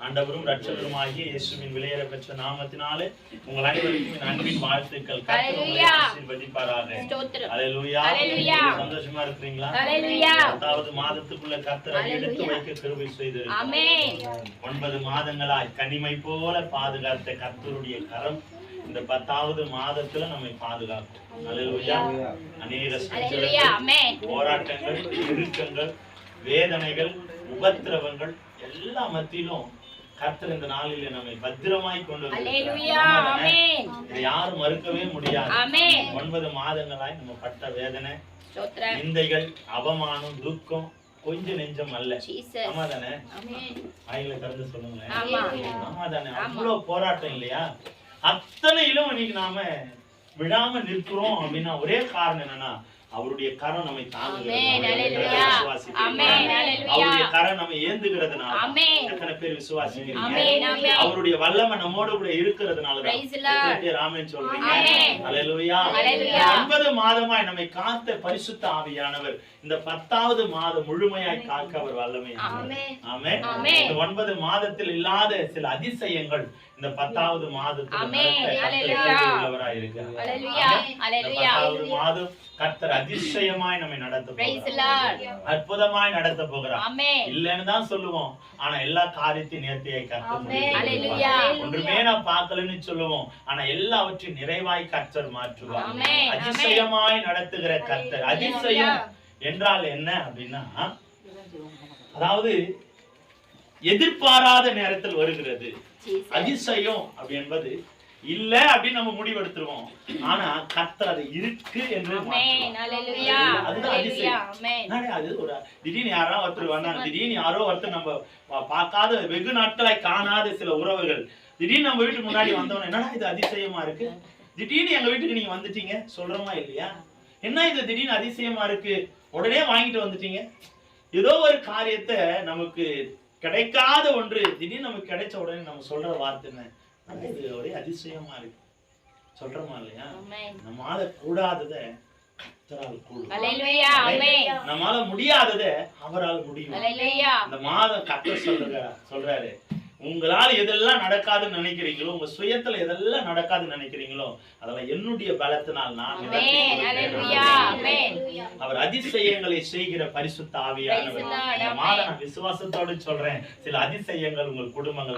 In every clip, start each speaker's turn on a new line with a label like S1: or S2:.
S1: ஆண்டவரும் ரட்சகருமாகிய இயேசுவின் விலையேற பெற்ற நாமத்தினாலே உங்கள் அனைவருக்கும் என் அன்பின் வாழ்த்துக்கள். கர்த்தர் உங்களை ஆசீர்வதிப்பாராக. அல்லேலூயா. சந்தோஷமா இருக்கிறீங்களா? 10வது மாதத்துக்குள்ள கர்த்தர் எடுத்து வைக்க கிருபை செய்திருக்கிறார். 9 மாதங்களாய் கனிமை போல பாதுகாத்த கர்த்தருடைய கரம் இந்த 10வது மாதத்துல நம்மை பாதுகாக்கும். அல்லேலூயா. அநேக போராட்டங்கள், இறுக்கங்கள், வேதனைகள், உபத்திரவங்கள் எல்லா மத்தியிலும் கர்த்தர் இந்த நாளிலே நம்மை பத்திரமாய் கொண்டு யாரும் மறுக்கவே முடியாது. 9 மாதங்களாய் நம்ம பட்ட வேதனை, நிந்தைகள், அவமானம், துக்கம் கொஞ்சம் நெஞ்சம் அல்ல. ஆமாதானே? ஆயில கலந்து சொல்லுங்களேன். ஆமாதானே? அவ்வளவு போராட்டம் இல்லையா? அத்தனையிலும் இன்னைக்கு நாம விடாம நிற்கிறோம் அப்படின்னா ஒரே காரணம் என்னன்னா அவருடைய கரம் நம்மை தாங்குகிறது. அவருடைய கரம் நம்ம ஏந்துகிறதுனால எத்தனை பேர் விசுவாசிக்கிறீங்க? அவருடைய வல்லமை நம்மோட கூட இருக்கிறதுனாலதான் ராமன் சொல்றீங்க. அல்லேலூயா. 9 மாதமாய் நம்மை காத்த பரிசுத்த ஆவியானவர் இந்த 10வது மாதம் முழுமையாய் காக்க அவர் வல்லமை. ஆமென். இந்த 9 மாதத்தில் இல்லாத சில அதிசயங்கள் இந்த 10வது மாதத்தில் உள்ளவராயிருக்கிறார். 10வது மாதம் கர்த்தர் அதிசயமாய் நம்மை நடத்த போகிறார். அற்புதமாய் நடத்த போகிறார். இல்லன்னு தான் சொல்லுவோம், ஆனா எல்லா காரியத்தையும் நேர்த்தியாய் கர்த்தர் ஒன்றுமே நான் பார்க்கலன்னு சொல்லுவோம், ஆனா எல்லாவற்றையும் நிறைவாய் கர்த்தர் மாற்றுவார். அதிசயமாய் நடத்துகிற கர்த்தர். அதிசயம் என்றால் என்ன அப்படின்னா, அதாவது எதிர்பாராத நேரத்தில் வருகிறது. அதிசயம் அப்படி என்பது இல்ல அப்படின்னு நம்ம முடிவெடுத்துருவோம், ஆனா கர்த்தர் அது இருக்கு என்று அது ஒரு திடீர்னு யாரோ ஒருத்தர் வந்தாங்க, திடீர்னு யாரோ ஒருத்தர் நம்ம பார்க்காத வெகு நாட்களாய் காணாத சில உறவுகள் திடீர்னு நம்ம வீட்டுக்கு முன்னாடி வந்தோம். என்னடா இது அதிசயமா இருக்கு, திடீர்னு எங்க வீட்டுக்கு நீங்க வந்துட்டீங்க சொல்றோமா இல்லையா? என்ன இது திடீர்னு அதிசயமா இருக்கு, உடனே வாங்கிட்டு வந்துட்டீங்க. ஏதோ ஒரு காரியத்தை நமக்கு கிடைக்காத ஒன்று திடீர்னு நமக்கு கிடைச்ச உடனே நம்ம சொல்ற வார்த்தை என்ன? இது ஒரே அதிசயமா இருக்கு சொல்றோமா இல்லையா? நம்மால கூடாதத கர்த்தரால் கூடும், நம்மால முடியாதத அவரால் முடியும். இந்த மாதம் கர்த்தர் சொல்றாரு, உங்களால எதெல்லாம் நடக்காதுன்னு நினைக்கிறீங்களோ, உங்க சுயத்துல எதெல்லாம் நடக்காதுன்னு நினைக்கிறீங்களோ அதெல்லாம் என்னுடைய பலத்தினால் நான் அவர் அதிசயங்களை செய்கிற பரிசுத்த ஆவியானவர். இந்த மாதம் நான் விசுவாசத்தோடு சொல்றேன், சில அதிசயங்கள் உங்கள் குடும்பங்கள்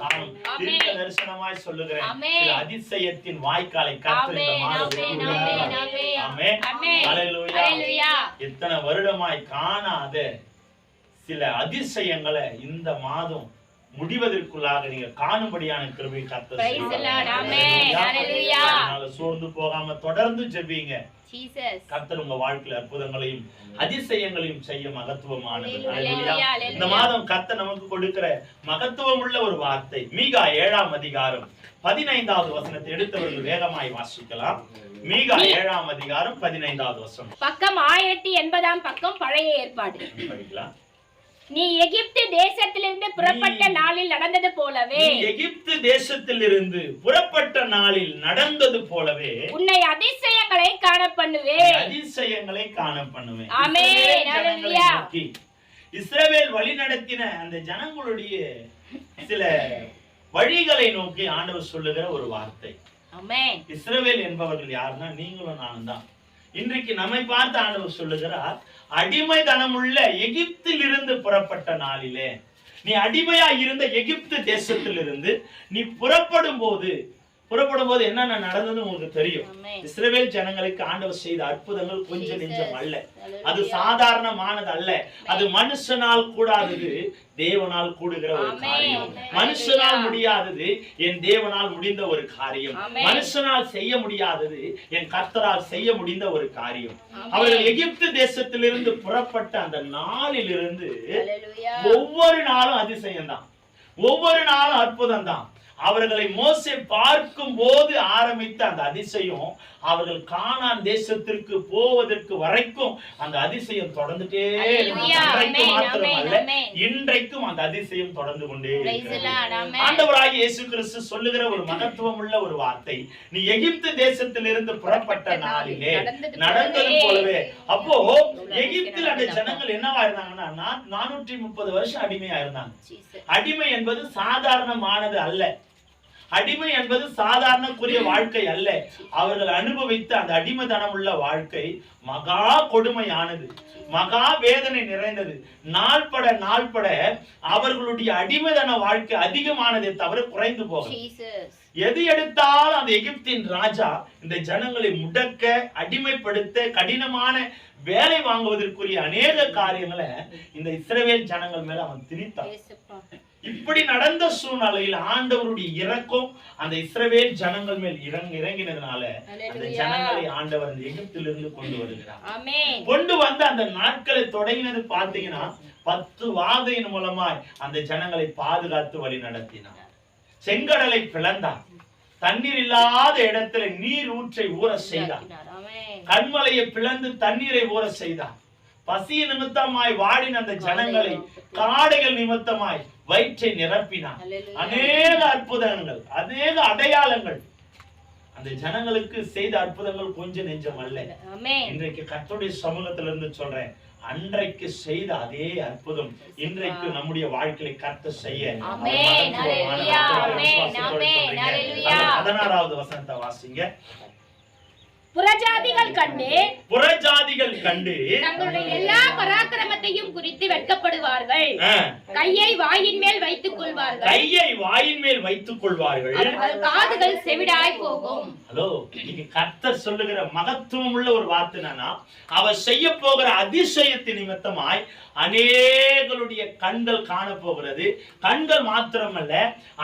S1: காணும். தீர்க்க தரிசனமாய் சொல்லுகிறேன், சில அதிசயத்தின் வாய்க்காலை கர்த்தர் இந்த மாதத்தில். அல்லேலூயா. எத்தனை வருடமாய் காணாத சில அதிசயங்களை இந்த மாதம் முடிவதற்குள்ளாக நீங்க காணும்படியான கிருபை கர்த்தர். சோர்ந்து போகாம தொடர்ந்து ஜெபிங்க. கர்த்தர் உங்க வாழ்க்கையில அற்புதங்களையும் அதிசயங்களையும் செய்ய மகத்துவமானது. இந்த மாதம் கர்த்தர் நமக்கு கொடுக்கிற மகத்துவம் உள்ள ஒரு வார்த்தை மீகா 7ஆம் அதிகாரம் 15வது வசனத்தை எடுத்தவர்கள் வேகமாய் வாசிக்கலாம். மீகா 7ஆம் அதிகாரம் 15வது வசனம்.
S2: பக்கம் 1080ஆம் பக்கம் பழைய ஏற்பாடு.
S1: படிக்கலாம்.
S2: நீ எகிப்து தேசத்திலிருந்து புறப்பட்ட நாளில் நடந்தது போலவே,
S1: எகிப்து தேசத்திலிருந்து புறப்பட்ட நாளில் நடந்தது போலவே உன்னை
S2: அதிசயங்களை காண பண்ணுவேன்.
S1: அதிசயங்களை காண பண்ணுவேன்.
S2: ஆமென். அல்லேலூயா.
S1: இஸ்ரவேல் வழி நடத்தின அந்த ஜனங்களுடைய சில வழிகளை நோக்கி ஆண்டவர் சொல்லுகிற ஒரு வார்த்தை.
S2: ஆமென்.
S1: இஸ்ரவேல் என்பவர்கள் யாருன்னா நீங்களும் நானும் தான். இன்றைக்கு நம்மை பார்த்து ஆண்டவர் சொல்லுகிறார், அடிமைத்தனமுள்ள எகிப்தில் இருந்து புறப்பட்ட நாளிலே, நீ அடிமையா இருந்த எகிப்து தேசத்திலிருந்து நீ புறப்படும் போது என்னென்ன நடந்தது உங்களுக்கு தெரியும். இஸ்ரவேல் ஜனங்களுக்கு ஆண்டவர் செய்த அற்புதங்கள் கொஞ்சம் நெஞ்சம் அல்ல, அது சாதாரணமானது அல்ல. அது மனுஷனால் கூடாதது தேவனால் கூடுகிற ஒரு காரியம். மனுஷனால் முடியாதது என் தேவனால் முடிந்த ஒரு காரியம். மனுஷனால் செய்ய முடியாதது என் கர்த்தரால் செய்ய முடிந்த ஒரு காரியம். அவர்கள் எகிப்து தேசத்திலிருந்து புறப்பட்ட அந்த நாளிலிருந்து ஒவ்வொரு நாளும் அதிசயம் தான், ஒவ்வொரு நாளும் அற்புதம் தான். அவர்களை மோசே பார்க்கும் போது ஆரம்பித்த அந்த அதிசயம் அவர்கள் கானான் தேசத்திற்கு போவதற்கு வரைக்கும் அந்த அதிசயம் தொடர்ந்துட்டே மாத்திரமல்ல, இன்றைக்கும் அந்த அதிசயம் தொடர்ந்து கொண்டே ஆண்டவராகிய இயேசு கிறிஸ்து சொல்லுகிற ஒரு மகத்துவம் உள்ள ஒரு வார்த்தை, நீ எகிப்து தேசத்திலிருந்து புறப்பட்ட நாளிலே நடந்தது போலவே. அப்போ எகிப்தில் அந்த ஜனங்கள் என்னவா இருந்தாங்கன்னா 430 வருஷம் அடிமையா இருந்தாங்க. அடிமை என்பது சாதாரணமானது அல்ல. அடிமை என்பது சாதாரணக்குரிய வாழ்க்கை அல்ல. அவர்கள் அனுபவித்த அந்த அடிமைத்தனம் உள்ள வாழ்க்கை மகா கொடுமையானது, மகா வேதனை நிறைந்தது. நாள்பட அவர்களுடைய அடிமைத்தன வாழ்க்கை அதிகமானதை தவிர குறைந்து போகும். எது எடுத்தாலும் அந்த எகிப்தின் ராஜா இந்த ஜனங்களை முடக்க, அடிமைப்படுத்த, கடினமான வேலை வாங்குவதற்குரிய அநேக காரியங்களை இந்த இஸ்ரவேல் ஜனங்கள் மேல அவன் திணித்தான். இப்படி நடந்த சூழ்நிலையில் ஆண்டவருடைய இரக்கம் அந்த இஸ்ரவேல் ஜனங்கள் மேல் இறங்கினதுனால அந்த ஜனங்களை ஆண்டவர் அந்த எகிப்திலிருந்து கொண்டு வருகிறார். கொண்டு வந்து அந்த நாட்களை தொடங்கினது பாத்தீங்கன்னா 10 வாதையின் மூலமாய் அந்த ஜனங்களை பாதுகாத்து வழி நடத்தினார். செங்கடலை பிளந்தார், தண்ணீர் இல்லாத இடத்துல நீர் ஊற்றை ஊற செய்தார், கண்மலையை பிளந்து தண்ணீரை ஊற செய்தார். பசி நிமித்தமாய் வாடின அந்த ஜனங்களை காடைகள் நிமித்தமாய் வயிற்றை நிரப்பினார். அநேக அற்புதங்கள், அநேக அடையாளங்கள் அந்த ஜனங்களுக்கு செய்த அற்புதங்கள் கொஞ்சம் நெஞ்சம் அல்ல. இன்றைக்கு கர்த்தருடைய சமூகத்திலிருந்து சொல்றேன், அன்றைக்கு செய்த அதே அற்புதம் இன்றைக்கு நம்முடைய வாழ்க்கையை கர்த்தர் செய்ய. 16வது வசனத்தை வாசிங்க.
S2: புறஜாதிகள் கண்டு தங்களுடைய எல்லா பராக்கிரமத்தையும் குறித்து வெட்கப்படுவார்கள். கையை வாயின் மேல் வைத்துக் கொள்வார்கள். காதுகள் செவிடாய் போகும்.
S1: ஹலோ, நீங்க கர்த்தர் சொல்லுகிற மகத்துவம் உள்ள ஒரு வார்த்தை என்னன்னா, அவர் செய்ய போகிற அதிசயத்தின் நிமித்தமாய் அநேகருடைய கண்கள் காண போகிறது. கண்கள் மாத்திரமல்ல,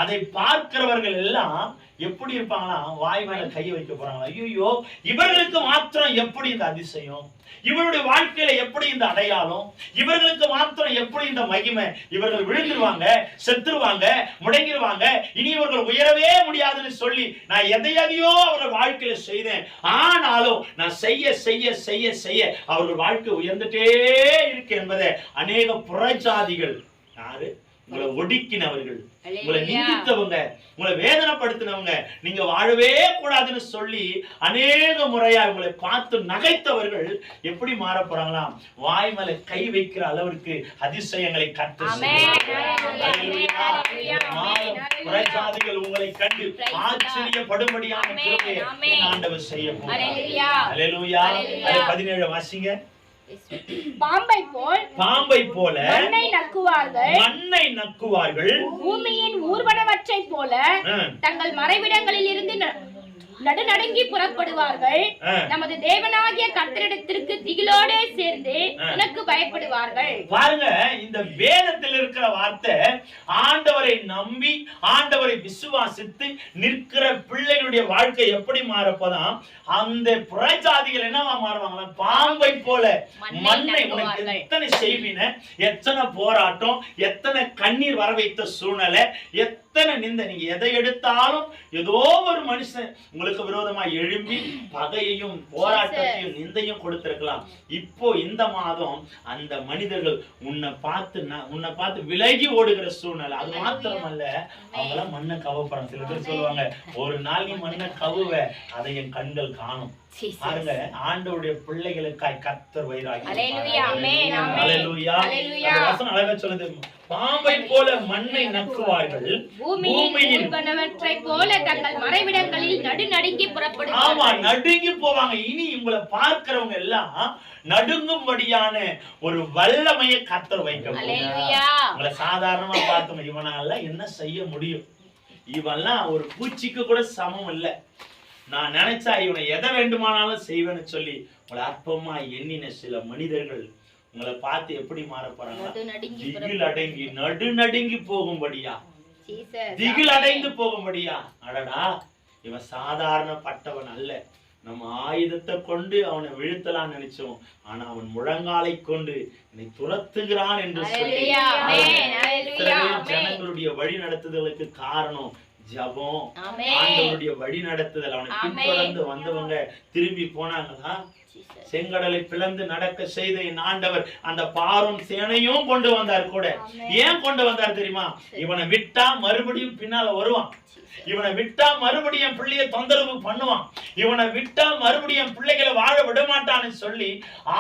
S1: அதை பார்க்கிறவர்கள் எல்லாம் எப்படி இருப்பாங்களா, வாய் மேல கை வைக்க போறாங்களா, ஐயோ இவர்களுக்கு மாத்திரம் எப்படி இந்த அதிசயம், இவருடைய வாழ்க்கையில எப்படி இந்த அடையாளம், இவர்களுக்கு மாத்திரம் எப்படி இந்த மகிமை, இவர்கள் விழுந்துருவாங்க, செத்துருவாங்க, முடங்கிடுவாங்க, இனி இவர்கள் உயரவே முடியாதுன்னு சொல்லி நான் எதையோ அவர்கள் வாழ்க்கையில செய்தேன். ஆனாலும் நான் செய்ய செய்ய செய்ய செய்ய அவர்கள் வாழ்க்கை உயர்ந்துட்டே இருக்கு என்பதை அநேக புறஜாதிகள், யாரு உங்களை ஒடுக்கினவர்கள், உங்களை நிந்தித்தவங்க, உங்களை வேதனைப்படுத்தினவங்க, நீங்க வாழவே கூடாதுன்னு சொல்லி அநேக முறையா உங்களை பார்த்து நகைத்தவர்கள் எப்படி மாற போறாங்களாம், வாய் மேல கை வைக்கிற அளவிற்கு அதிசயங்களை கர்த்தர் புறஜாதிகள் உங்களை கண்டு ஆச்சரியப்படும்படியான கிருபையை ஆண்டவர் செய்ய போகிறார். அல்லேலூயா. 17 வாசிங்க.
S2: பாம்பை போல மண்ணை நக்குவார்கள். பூமியின் ஊர்வனவற்றை போல தங்கள் மறைவிடங்களில் இருந்து நடுநடுங்கி புறப்படுவார்கள். நமது தேவனாகிய கர்த்தரிடத்திற்கு திகிலோடு சேர்ந்து உனக்கு பயப்படுவார்கள்.
S1: பாருங்க, இந்த வேதத்தில் இருக்கிற வார்த்தை ஆண்டவரை நம்பி ஆண்டவரை விசுவாசித்து நிற்கிற பிள்ளைகளுடைய வாழ்க்கை எப்படி மாறப்போதான், அந்த புறஜாதிகள் என்னவா மாறுவாங்களா, பாம்பை போல மண்ணை. உனக்கு எத்தனை செய்வின, எத்தனை போராட்டம், எத்தனை கண்ணீர் வர வைத்த சூழ்நிலை, எத்தனை நிந்தை, நீங்க எதை எடுத்தாலும் ஏதோ ஒரு மனுஷன் உங்களுக்கு விரோதமா எழும்பி பகையையும் போராட்டத்தையும் நிந்தையும் கொடுத்திருக்கலாம். இப்போ இந்த மாதம் அந்த மனிதர்கள் உன்னை பார்த்து விலகி ஓடுகிற சூழ்நிலை. அது மாத்திரமல்ல, அவங்களாம் மண்ணை கவப்படுறாங்க. சில பேர் சொல்லுவாங்க, ஒரு நாள் நீ மண்ணை கவுவ, அதை என் கண்கள் காணும். பாருங்க, ஆண்டவருடைய பிள்ளைகளுக்காய் கர்த்தர் வைராகியம். அல்லேலூயா. அழகா சொல்லுது, பாம்பை போல மண்ணை நக்குவார்கள், பூமியின்
S2: போல தங்கள் மறைவிடங்களில் நடுநடுங்கி புறப்படுவார்கள்.
S1: ஆமா, நடுங்கி போவாங்க. இனி உங்களை பார்க்கிறவங்க எல்லாம் நடுங்கும்படியான ஒரு வல்லமையை கர்த்தர் வைக்க போகிறார். உங்களை சாதாரணமா பார்த்தோம், இவனால என்ன செய்ய முடியும், இவெல்லாம் ஒரு பூச்சிக்கு கூட சமம் இல்லை, நான் நினைச்சா இவனை எதை வேண்டுமானாலும் செய்வேன்னு சொல்லி உங்களை அற்பமா எண்ணின சில மனிதர்கள் உங்களை பார்த்து எப்படி மாற போறாங்க, திகில் அடங்கி நடுநடுங்கி போகும்படியா, திகில் அடைந்து போகும்படியா. அடடா, இவன் சாதாரணப்பட்டவன் அல்ல, நம்ம ஆயுதத்தை கொண்டு அவனை வீழ்த்தலாம் நினைச்சோம், ஆனா அவன் முழங்காலை கொண்டு என்னை துரத்துகிறான் என்று சொல்லி ஜனங்களுடைய வழி நடத்துதலுக்கு காரணம் ஜெபம், ஆண்டவருடைய வழி நடத்துதல். அவனை பின்தொடர்ந்து வந்தவங்க திரும்பி போனாங்களா? செங்கடலை பிளந்து நடக்க செய்த என் ஆண்டவர் அந்த பார்வோன் சேனையும் கொண்டு வந்தார் கூட. ஏன் கொண்டு வந்தார் தெரியுமா? இவனை விட்டா மறுபடியும் பின்னால வருவான், இவனை விட்டா மறுபடியும் பிள்ளைய தொந்தரவு பண்ணுவான், இவனை விட்டா மறுபடியும் பிள்ளைகளை வாழ விட மாட்டான்னு சொல்லி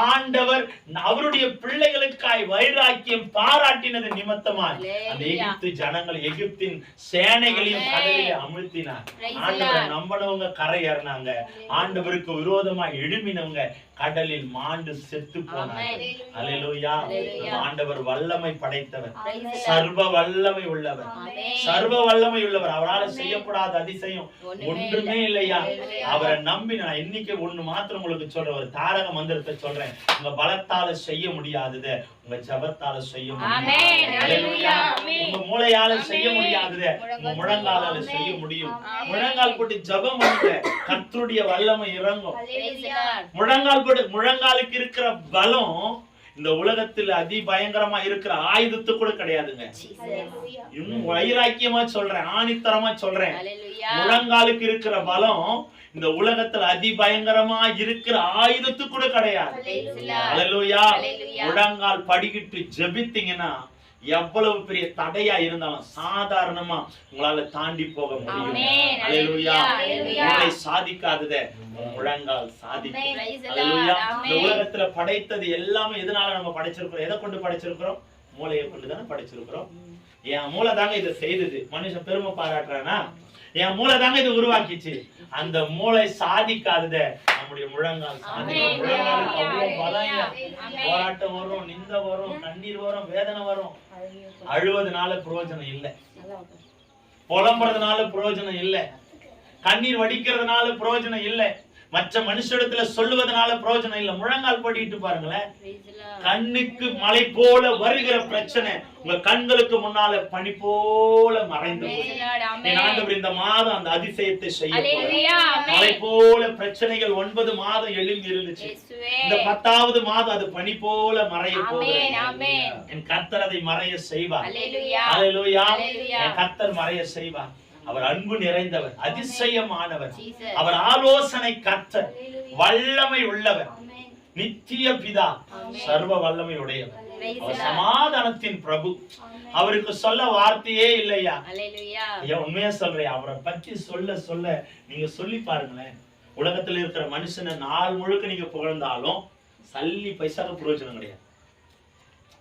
S1: ஆண்டவர் அவருடைய பிள்ளைகளுக்காய் வைராக்கியம் பாராட்டினது நிமித்தமாய் அந்த எகிப்து ஜனங்கள் எகிப்தின் சேனைகளையும் கடலிலே அமிழ்த்தினார். ஆண்டவரை நம்பினவங்க கரை ஏறினாங்க, ஆண்டவருக்கு விரோதமா எழும்பினவங்க கடலில் மாண்டு செத்து போனார். அல்லேலூயா. ஆண்டவர் வல்லமை படைத்தவர், சர்வ வல்லமை உள்ளவர், சர்வ வல்லமை உள்ளவர். அவரால் செய்யப்படாத அதிசயம் ஒன்றுமே இல்லையா? அவரை நம்பி நான் இன்னைக்கு ஒண்ணு மாத்திரம் உங்களுக்கு சொல்றேன், ஒரு தாரக மந்திரத்தை சொல்றேன். உங்க பலத்தால செய்ய முடியாதது உங்க ஜபத்தால செய்ய முடியும். உங்க மூளையால செய்ய முடியாதது உங்க முழங்காலால செய்ய முடியும். முழங்கால் போட்டு ஜபம் பண்ணுங்க, கர்த்தருடைய வல்லமை இறங்கும். முழங்காலுக்கு இருக்கிற பலம் இந்த உலகத்தில் அதிபயங்கரமா இருக்கிற ஆயுதத்து கூட கிடையாதுங்க. இன்னும் வைராக்கியமா சொல்றேன், ஆணித்தரமா சொல்றேன், முழங்காலுக்கு இருக்கிற பலம் இந்த உலகத்துல அதிபயங்கரமா இருக்கிற ஆயுதத்து கூட கிடையாது. அல்லேலூயா. முழங்கால் படிக்கிட்டு ஜெபித்தீங்கன்னா எவ்வளவு பெரிய தடையா இருந்தாலும் சாதாரணமா உங்களால தாண்டி போக முடியும். அல்லேலூயா. உங்களை சாதிக்காதத முழங்கால் சாதிக்கும். அல்லேலூயா. இந்த உலகத்துல படைத்தது எல்லாமே எதனால நம்ம படைச்சிருக்கிறோம்? எதை கொண்டு படைச்சிருக்கிறோம்? மூளையை கொண்டுதானே படைச்சிருக்கிறோம். என் மூளை தாங்க இதை செய்தது. மனுஷன் பெருமை பாராட்டுறானா? என் மூளை தாங்க இது உருவாக்கிச்சு. அந்த மூளை சாதிக்காதத நம்முடைய முழங்கால் சாதிக்கும். முழங்காலுக்கு அவ்வளவு பலம். போராட்டம் வரும், நிந்த வரும், கண்ணீர் வரும், வேதனை வரும். அழுவதனால பிரயோஜனம் இல்லை, புலம்புறதுனால பிரயோஜனம் இல்லை, கண்ணீர் வடிக்கிறதுனால பிரயோஜனம் இல்லை, மற்ற மனுஷிடத்துல சொல்லுவதனால பிரயோஜனம் இல்லை. முழங்கால் படிட்டு பாருங்களேன். கண்ணுக்கு மலை போல வருகிற பிரச்சனை உங்க கண்களுக்கு முன்னால பனி போல மறைந்து ஆண்டவர் இந்த மாதம் அந்த அதிசயத்தை செய்ய மலை போல பிரச்சனைகள் 9 மாதம் எழும்பி இருந்துச்சு. இந்த 10வது மாதம் அது பனி போல மறைய போகிறது. என் கர்த்தர் அதை மறைய செய்வார். அல்லேலூயா. என் கர்த்தர் மறைய செய்வார். அவர் அன்பு நிறைந்தவர், அதிசயமானவர், அவர் ஆலோசனை கர்த்தர், வல்லமை உள்ளவர், நித்திய பிதா, சர்வ வல்லமை உடையவர், அவர் சமாதானத்தின் பிரபு. அவருக்கு சொல்ல வார்த்தையே இல்லையா? உண்மையா சொல்றேன். அவரை பற்றி சொல்ல சொல்ல நீங்க சொல்லி பாருங்களேன். உலகத்துல இருக்கிற மனுஷனை நாள் முழுக்க நீங்க புகழ்ந்தாலும் சல்லி பைசாக்கு பிரயோஜனம் கிடையாது.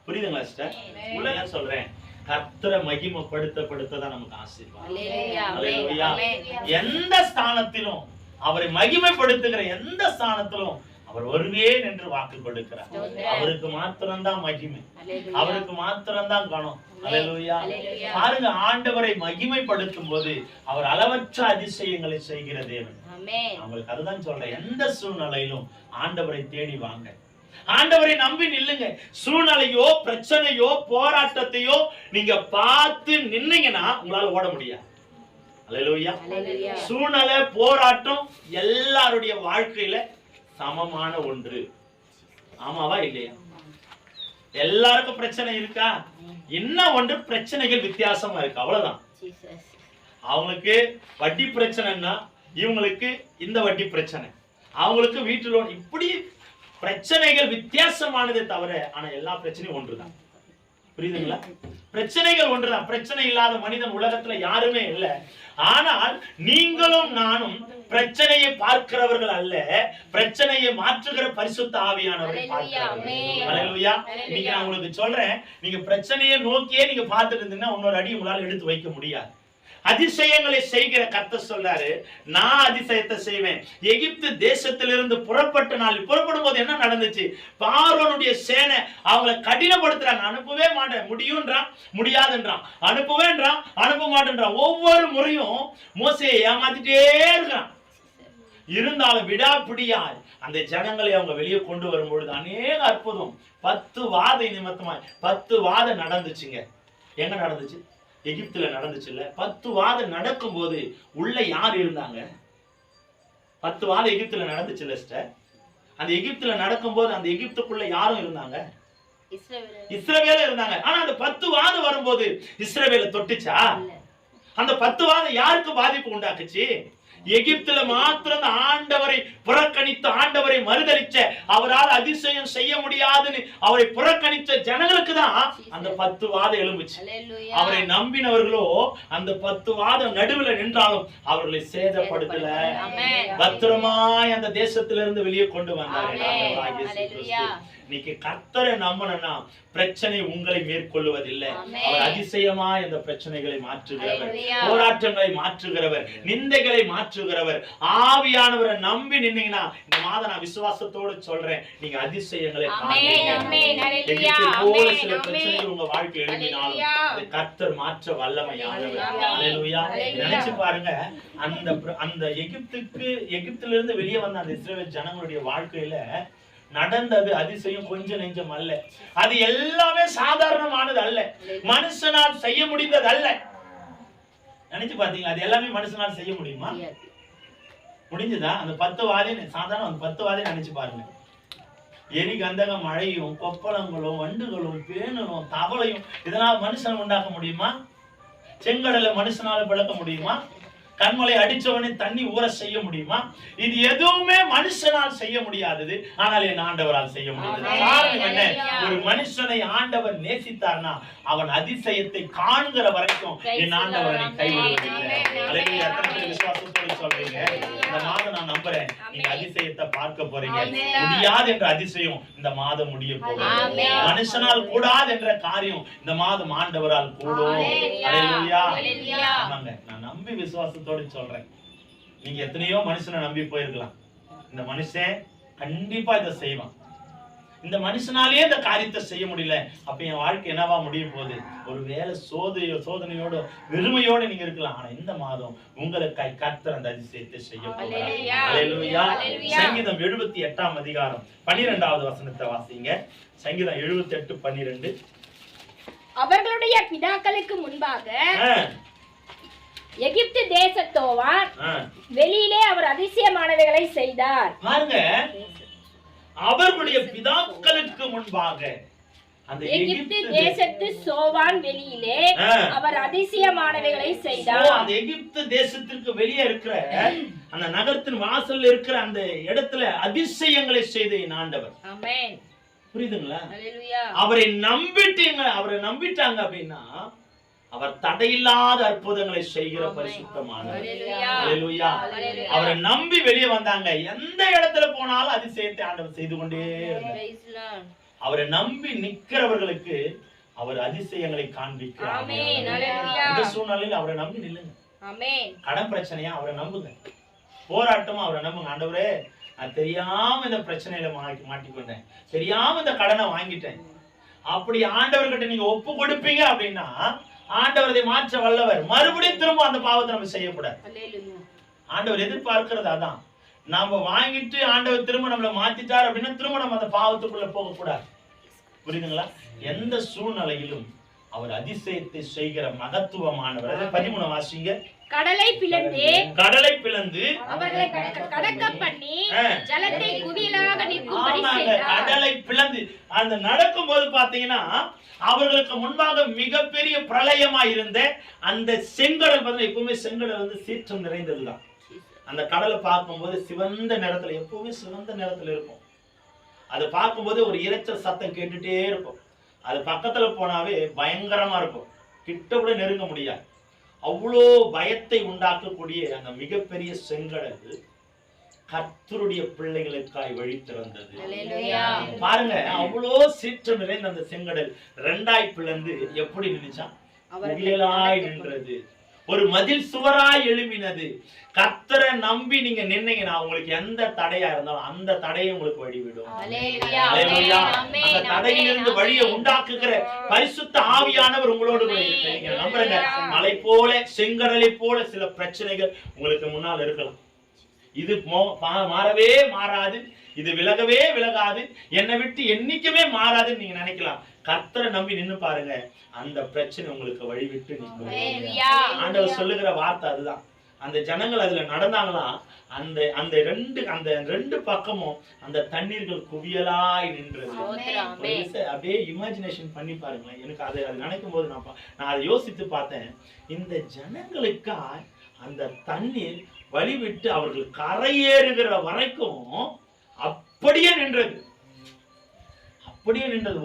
S1: புரியுதுங்களா சிஸ்டர்? உண்மையா சொல்றேன். கர்த்தரை மகிமைப்படுத்ததான் நமக்கு ஆசீர்வாதம். எந்த ஸ்தானத்திலும் அவரை மகிமைப்படுத்துகிற எந்த ஸ்தானத்திலும் அவர் வருவேன் என்று வாக்கு கொடுக்கிறார். அவருக்கு மாத்திரம்தான் மகிமை, அவருக்கு மாத்திரம்தான் கணம். அல்லேலூயா. பாருங்க, ஆண்டவரை மகிமைப்படுத்தும் போது அவர் அளவற்ற அதிசயங்களை செய்கிற தேவன். அவங்களுக்கு அதுதான் சொல்றேன். எந்த சூழ்நிலையிலும் ஆண்டவரை தேடி வாங்க, ஆண்டவரை நம்பி நில்லுங்க. சூழ்நிலையோ பிரச்சனையோ போராட்டத்தையோ நீங்க பார்த்து நின்னீங்கன்னா உங்களால ஓட முடியாது. அல்லேலூயா. சூழ்நிலை போராட்டம் எல்லாருடைய வாழ்க்கையில சமமான ஒன்று. ஆமாவா இல்லையா? எல்லாருக்கும் பிரச்சனை இருக்கா? என்ன ஒன்று, பிரச்சனைகள் வித்தியாசமா இருக்கு, அவ்வளவுதான். அவங்களுக்கு வட்டி பிரச்சனைன்னா இவங்களுக்கு இந்த வட்டி பிரச்சனை, அவங்களுக்கு வீட்டு லோன், இப்படி பிரச்சனைகள் வித்தியாசமானதே தவிர ஆனா எல்லா பிரச்சனையும் ஒன்றுதான். புரியுதுங்களா? பிரச்சனைகள் ஒன்றுதான். பிரச்சனை இல்லாத மனிதன் உலகத்துல யாருமே இல்லை. ஆனால் நீங்களும் நானும் பிரச்சனையை பார்க்கிறவர்கள் அல்ல, பிரச்சனையை மாற்றுகிற பரிசுத்த ஆவியானவரை பார்க்கிறவர்கள். அல்லேலூயா. இன்னைக்கு நான் உங்களுக்கு சொல்றேன், நீங்க பிரச்சனையை நோக்கியே நீங்க பார்த்துட்டு இருந்தீங்கன்னா இன்னொரு அடி உங்களால எடுத்து வைக்க முடியாது. அதிசயங்களை செய்கிற கர்த்தர் சொல்றாரு, நான் அதிசயத்தை செய்வேன். எகிப்து தேசத்திலிருந்து புறப்பட்ட நாள் புறப்படும் போது என்ன நடந்துச்சு? பார்வோனுடைய சேனை அவங்களை கடினப்படுத்துறாங்க. அனுப்பவே மாட்டேன், முடியும்ன்றான், முடியாதுன்றான், அனுப்புவேன்றான், அனுப்ப மாட்டேன்றான். ஒவ்வொரு முறையும் மோசேயை ஏமாத்திட்டே இருக்கான். இருந்தாலும் விடாப்பிடியாய் அந்த ஜனங்களை அவங்க வெளியே கொண்டு வரும்பொழுது அநேக அற்புதம். 10 வாதை நிமித்தமாய் 10 வாதை நடந்துச்சுங்க. எங்க நடந்துச்சு? எகிப்துல நடந்துச்சு இல்ல? 10 வாதம் நடக்கும் போது உள்ள யார் இருந்தாங்க? 10 வாதம் எகிப்துல நடந்துச்சு இல்ல சிஸ்டர்? அந்த எகிப்துல நடக்கும் போது அந்த எகிப்துக்குள்ள யாரும் இருந்தாங்க? இஸ்ரவேல இருந்தாங்க. ஆனா அந்த 10 வாதம் வரும்போது இஸ்ரவேல தொட்டுச்சா? அந்த 10 வாதம் யாருக்கு பாதிப்பு உண்டாக்குச்சு? எகிப்துல மாத்திரம் ஆண்டவரை புறக்கணித்து ஆண்டவரை மறுதலிச்ச, அவரால் அதிசயம் செய்ய முடியாதுன்னு அவரை புறக்கணித்த ஜனங்களுக்கு தான் அந்த 10 வாதம் எழும்புச்சு. அவரை நம்பினவர்களோ அந்த 10 வாதம் நடுவுல நின்றாலும் அவர்களை சேதப்படுத்தல, பத்திரமாய் அந்த தேசத்திலிருந்து வெளியே கொண்டு வந்தார்கள். இன்னைக்கு கர்த்தரை நம்பணும்னா பிரச்சனை உங்களை மேற்கொள்வதில்லை. அவர் அதிசயமா இந்த பிரச்சனைகளை மாற்றுகிறவர், போராட்டங்களை மாற்றுகிறவர், நிந்தைகளை மாற்றுகிறவர். ஆவியானவரை நம்பி நின்னீங்கன்னா இந்த மாதம் நான் விசுவாசத்தோடு சொல்றேன், நீங்க அதிசயங்களை போல சில பிரச்சனைகள் உங்க வாழ்க்கையில் எழுப்பினாலும் அதை கர்த்தர் மாற்ற வல்லமையானவர். அல்லேலூயா. நினைச்சு பாருங்க, அந்த எகிப்தில இருந்து வெளியே வந்த அந்த இஸ்ரவேல் ஜனங்களுடைய வாழ்க்கையில நடந்தது அதிசயம் கொஞ்சம் நெஞ்சம் அல்ல. அது எல்லாமே சாதாரணமானது அல்ல, மனுஷனால் செய்ய முடிந்தது அல்ல. நினைச்சு பாத்தீங்களா? அது எல்லாமே மனுஷனால் செய்ய முடியுமா? முடிஞ்சதா? அந்த 10 வாதையும் சாதாரண அந்த 10 வாதையும் நினைச்சு பாருங்க. எரி கந்தக மழையும் கொப்பளங்களும் வண்டுகளும் பேனும் தவளையும் இதனால் மனுஷன் உண்டாக்க முடியுமா? செங்கடலை மனுஷனால பிளக்க முடியுமா? கண்மலை அடிச்சவனை தண்ணி ஊற செய்ய முடியுமா? இது எதுவுமே மனுஷனால் செய்ய முடியாதது, ஆனால் என் ஆண்டவரால் செய்ய முடியாது. காரணம் என்ன? ஒரு மனுஷனை ஆண்டவர் நேசித்தார்னா அவன் அதிசயத்தை காண்கிற வரைக்கும் என் ஆண்டவரை கைவிடுவதில்லை. அல்லேலூயா. விசுவாசத்தோடு சொல்றீங்க, இந்த மாதம் நான் நம்புறேன் நீங்க அதிசயத்தை பார்க்க போறீங்க. முடியாது என்ற அதிசயம் இந்த மாதம் முடிய போகுது. மனுஷனால் கூடாது என்ற காரியம் இந்த மாதம் ஆண்டவரால் கூடும். அல்லேலூயா. ஆமாங்க, நான் நம்பி விசுவாசத்தோடு சொல்றேன். நீங்க எத்தனையோ மனுஷனை நம்பி போயிருக்கலாம், இந்த மனுஷன் கண்டிப்பா இதை செய்வான், இந்த மனுஷனாலேயே இந்த காரியத்தை செய்ய முடியல, அப்ப என் வாழ்க்கை என்னவா முடிய போகுது? ஒரு வேலை சோதனையோட வெறுமையோட நீங்க இருக்கலாம். ஆனா இந்த மாதம் உங்களுக்கு கர்த்தர் அந்த அதிசயத்தை செய்ய போகிறார். அல்லேலூயா. சங்கீதம் 78 அதிகாரம் 12வது வசனத்தை வாசிங்க. சங்கீதம் 78:12.
S2: அவர்களுடைய பிதாக்களுக்கு முன்பாக எகிப்து தேசத்தோவான் வெளியிலே அவர் அதிசயமானவைகளை செய்தார்.
S1: பாருங்க, அவர்களுடைய பிதாக்களுக்கு முன்பாக அந்த
S2: எகிப்து தேசத்து சோவான் வெளியிலே அவர் அதிசயமானவைகளை செய்தார்.
S1: அந்த எகிப்து தேசத்திற்கு வெளியே இருக்கிற அந்த நகரத்தின் வாசல்ல இருக்கிற அந்த இடத்துல அதிசயங்களை செய்த என் ஆண்டவர்.
S2: ஆமென்.
S1: புரியுதுங்களா? அவரை நம்பிட்டாங்க அப்படின்னா அவர் தடையில்லாத அற்புதங்களை செய்கிற பரிசுத்தமானவர். அல்லேலூயா. அவரை நம்பி வெளியே வந்தாங்க, எந்த இடத்துல போனாலும் அதிசயத்தை ஆண்டவர் செய்து கொண்டே இருந்தார். அவரை நம்பி நிக்கிறவர்களுக்கு அவர் அதிசயங்களை காண்பிக்கிறார். இந்த சூழ்நிலையில் அவரை நம்பி நில்லுங்க. கடன் பிரச்சனையா அவரை நம்புங்க, போராட்டமா அவரை நம்புங்க. ஆண்டவரே, நான் தெரியாம இந்த பிரச்சனையில மாட்டிக்கொண்டேன், தெரியாம இந்த கடனை வாங்கிட்டேன், அப்படி ஆண்டவர்கிட்ட நீங்க ஒப்பு கொடுப்பீங்க அப்படின்னா ஆண்டவர் இதை மாற்ற வல்லவர். மறுபடியும் திரும்ப அந்த பாவத்தை நம்ம செய்யக்கூடாது. ஆண்டவர் எதிர்பார்க்கிறது அதான். நாம வாங்கிட்டு ஆண்டவர் திரும்ப நம்மளை மாத்திட்டார் அப்படின்னா திரும்ப நம்ம அந்த பாவத்துக்குள்ள போக கூடாது. புரியுதுங்களா? எந்த சூழ்நிலையிலும் அவர் அதிசயத்தை செய்கிற மகத்துவமானவர். 13 வாசிங்க.
S2: கடலை பிளந்து
S1: அவர்களை
S2: கடக்க பண்ணி ஜலத்தை குவியலாக நிற்கும்படி செய்தார்.
S1: கடலை பிளந்து அந்த நடக்கும்போது பாத்தீங்கன்னா அவர்களுக்கு முன்பாக மிகப்பெரிய பிரளயமா இருந்த அந்த செங்கடல் பார்த்தீங்கன்னா, எப்பவுமே செங்கடல் வந்து சீற்றம் நிறைந்ததுதான். அந்த கடலை பார்க்கும்போது சிவந்த நிறத்துல, எப்பவுமே சிவந்த நிறத்துல இருக்கும். அதை பார்க்கும்போது ஒரு இரைச்சல் சத்தம் கேட்டுட்டே இருக்கும். அது பக்கத்துல போனாவே பயங்கரமா இருக்கும், கிட்ட கூட நெருங்க முடியாது. அவ்வளோ பயத்தை உண்டாக்கக்கூடிய அந்த மிகப்பெரிய செங்கடல் கர்த்தருடைய பிள்ளைகளுக்காய் வழி திறந்தது. பாருங்க, அவ்வளோ சீற்றம் நிறைந்த அந்த செங்கடல் 2ஆய் பிளந்து எப்படி நினைச்சான்? நின்றது, ஒரு மதில் சுவராய் எழும்பினது. கர்த்தரை நம்பி நீங்க நின்னீங்கன்னா உங்களுக்கு எந்த தடையா இருந்தாலும் அந்த தடையை உங்களுக்கு வழிவிடும். அந்த தடையிலிருந்து வழியை உண்டாக்குகிற பரிசுத்த ஆவியானவர் உங்களோடு கூட இருக்கிறார். நீங்க நம்புறீங்க, மலை போல செங்கடலை போல சில பிரச்சனைகள் உங்களுக்கு முன்னால் இருக்கலாம். இது மாறவே மாறாது, இது விலகவே விலகாது, என்னை விட்டு என்னைக்குமே மாறாதுன்னு நீங்க நினைக்கலாம். கர்த்தரை நம்பி நின்னு பாருங்க, அந்த பிரச்சனை உங்களுக்கு வழிவிட்டு நீங்க. ஆண்டவர் சொல்லுகிற வார்த்தை அதுதான். அந்த ஜனங்கள் அதுல நடந்தாங்களா, அந்த ரெண்டு பக்கமும் அந்த தண்ணீர்கள் குவியலாய் நின்றது. அப்படியே இமேஜினேஷன் பண்ணி பாருங்களேன். எனக்கு அது நினைக்கும் போது நான் அதை யோசித்து பார்த்தேன். இந்த ஜனங்களுக்கா அந்த தண்ணீர் வழிவிட்டு அவர்கள் கரையேறுகிற வரைக்கும் அப்படியே நின்றது.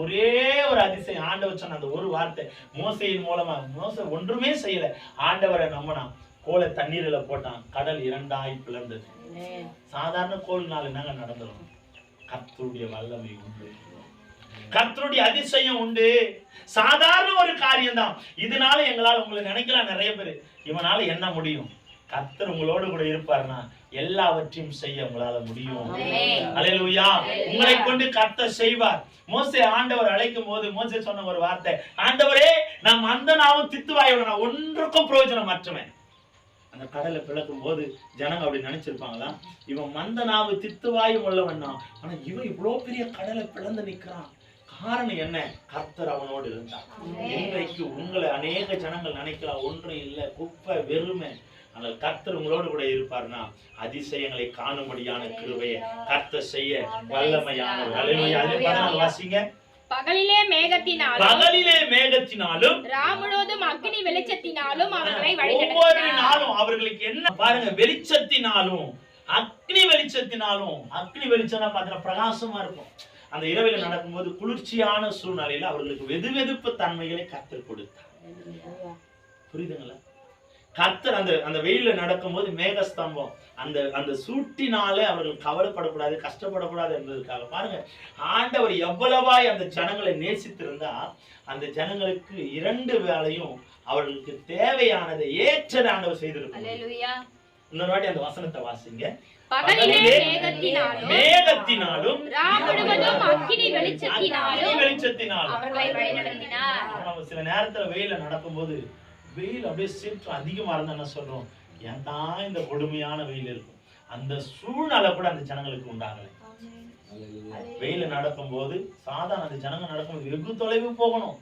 S1: ஒரே ஒரு அதிசயம். ஆண்டவர் சொன்ன அந்த ஒரு வார்த்தை மோசையின் மூலமா, மோசை ஒன்றுமே செய்யல, ஆண்டவரை நம்பினான். கோலை தண்ணீர்ல போட்டான், கடல் இரண்டாய் பிளந்தது. சாதாரண கோல்னால என்னங்க நடந்துரும்? கர்த்தருடைய வல்லமை உண்டு, கர்த்தருடைய அதிசயம் உண்டு. சாதாரண ஒரு காரியம் தான். இதனால எங்களால உங்களை நினைக்கலாம் நிறைய பேர், இவனால என்ன முடியும்? கர்த்தர் உங்களோடு கூட இருப்பார்னா எல்லாவற்றையும் செய்ய உங்களால முடியும். அல்லேலூயா. உங்களை கொண்டு கர்த்தர் செய்வார். மோசே ஆண்டவர் அழைக்கும் போது மோசே சொன்ன ஒரு வார்த்தை, ஆண்டவரே நான் மந்தனாவும் தித்துவாயோட நான் ஒன்றுக்கும் பிரயோஜனம் மற்றவன். அந்த கடலை பிளக்கும் போது ஜனங்க அப்படி நினைச்சிருப்பாங்களா, இவன் மந்தனாவு தித்துவாயும் உள்ளவன்னா, ஆனா இவன் இவ்வளவு பெரிய கடலை பிளந்து நிக்கிறான். காரணம் என்ன? கர்த்தர் அவனோடு இருந்தார். இன்றைக்கு உங்களை அநேக ஜனங்கள் நினைக்கலாம் ஒன்றும் இல்லை, குப்பை, வெறுமை. ஆனால் கர்த்தர் உங்களோடு கூட இருப்பார்னா அதிசயங்களை காணும்படியான கிருபையை கர்த்தர் செய்ய வல்லமையானவர். வாசிங்க.
S2: பகலிலே மேகத்தினாலும் ராமுழுவதும் அக்னி வெளிச்சத்தினாலும் அவர்களை வழிநடத்தினார்.
S1: ஒவ்வொரு நாளும் அவர்களுக்கு என்ன பாருங்க, வெளிச்சத்தினாலும் அக்னி வெளிச்சத்தினாலும். அக்னி வெளிச்சம்னா பாத்தீங்கன்னா பிரகாசமா இருக்கும். அந்த இரவில் நடக்கும்போது குளிர்ச்சியான சூழ்நிலையில அவர்களுக்கு வெதுவெதுப்பு தன்மைகளை கர்த்தர் கொடுத்தார். புரியுதுங்களா? கர்த்தர் அந்த வெயில நடக்கும்போது மேகஸ்தம்பம், அந்த சூட்டினாலே அவர்கள் கவலைப்படக்கூடாது, கஷ்டப்படக்கூடாது என்பதற்காக பாருங்க, ஆண்டவர் எவ்வளவாய் அந்த ஜனங்களை நேசித்திருந்தா அந்த ஜனங்களுக்கு 2 வேளையும் அவர்களுக்கு தேவையானதை ஏற்றதை ஆண்டவர் செய்திருப்பார். இன்னொரு வாட்டி அந்த வசனத்தை வாசிங்க. மேகத்தினாலும்
S2: அக்கினி வெளிச்சத்தினாலும்
S1: சில நேரத்துல வெயில நடக்கும்போது வெயில் அப்படியே சீற்றம் அதிகமா இருந்தா என்ன சொல்றோம், ஏன் தான் இந்த கொடுமையான வெயில் இருக்கும். அந்த சூழ்நிலை கூட அந்த ஜனங்களுக்கு உண்டாகலை. வெயில நடக்கும் போது சாதாரண அந்த ஜனங்க நடக்கும்போது வெகு தொலைவு போகணும்.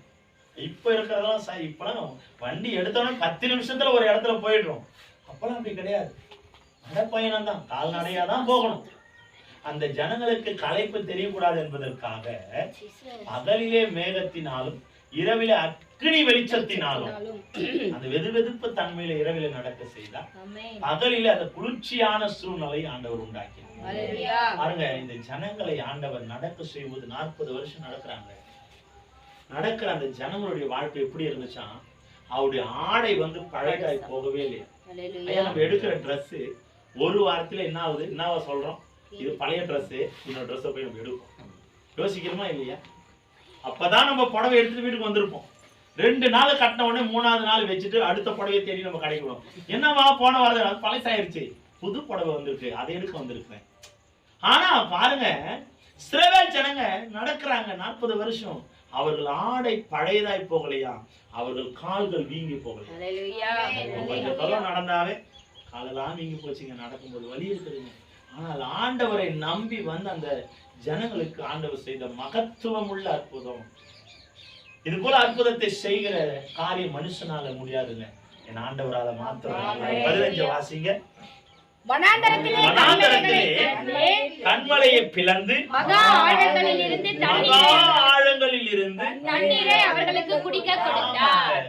S1: இப்ப இருக்கிறதெல்லாம் இப்பெல்லாம் வண்டி எடுத்தோன்னா 10 நிமிஷத்துல ஒரு இடத்துல போயிடுறோம். அப்பெல்லாம் அப்படி கிடையாது, நடப்பயணம் தான், கால்நடையாதான் போகணும். அந்த ஜனங்களுக்கு களைப்பு தெரியக்கூடாது என்பதற்காக பகலிலே மேகத்தினாலும் இரவிலே அக்னி வெளிச்சத்தினாலும் அந்த வெதுவெதுப்பு தன்மையில இரவில நடக்க செய்தார். பகலிலே அந்த குளிர்ச்சியான சூழ்நிலை ஆண்டவர் உண்டாக்கினார். பாருங்க, இந்த ஜனங்களை ஆண்டவர் நடக்க செய்வது 40 வருஷம் நடக்கிறாங்க. நடக்கிற அந்த ஜனங்களுடைய வாழ்க்கை எப்படி இருந்துச்சா, அவருடைய ஆடை பழையதாய் போகவே இல்லையா. நம்ம எடுக்கிற ட்ரெஸ் ஒரு வாரத்துல என்ன ஆகுது, என்னவா சொல்றோம், இது பழைய ட்ரெஸ், இன்னொரு ட்ரெஸ் போய் நம்ம எடுப்போம். யோசிக்கிறோமா இல்லையா? அப்பதான் நம்ம புடவை எடுத்துட்டு வீட்டுக்கு வந்திருப்போம். 2 நாள் கட்டின உடனே 3ஆவது நாள் வச்சுட்டு அடுத்த புடவையை தேடி நம்ம கடைக்கு வரும். என்னவா போன வாரம் பழசாயிருச்சு, புது புடவை வந்திருக்கு, அதை எடுக்க வந்திருக்கேன். ஆனா பாருங்க, இஸ்ரவேல் ஜனங்க நடக்கிறாங்க 40 வருஷம், அவர்கள் ஆடை பழையதாய் போகலையா, அவர்கள் கால்கள் வீங்கி போகல. கொஞ்சம் தொல்லை நடந்தாவே காலெல்லாம் வீங்கி போச்சுங்க, நடக்கும்போது வலி இருக்குதுங்க. ஆனால் ஆண்டவரை நம்பி அந்த ஜனங்களுக்கு ஆண்டவர் செய்த மகத்துவம் உள்ள அற்புதம். இது போல அற்புதத்தை செய்கிற காரியம் மனுஷனால முடியாதுங்க, என் ஆண்டவரால மாத்திரம். 15 வாசிங்க.
S2: வனாந்தரத்திலே
S1: கண்மலையை பிளந்து
S2: மகா ஆழங்களில் இருந்து தண்ணீரை அவர்களுக்கு குடிக்க கொடுத்தார்.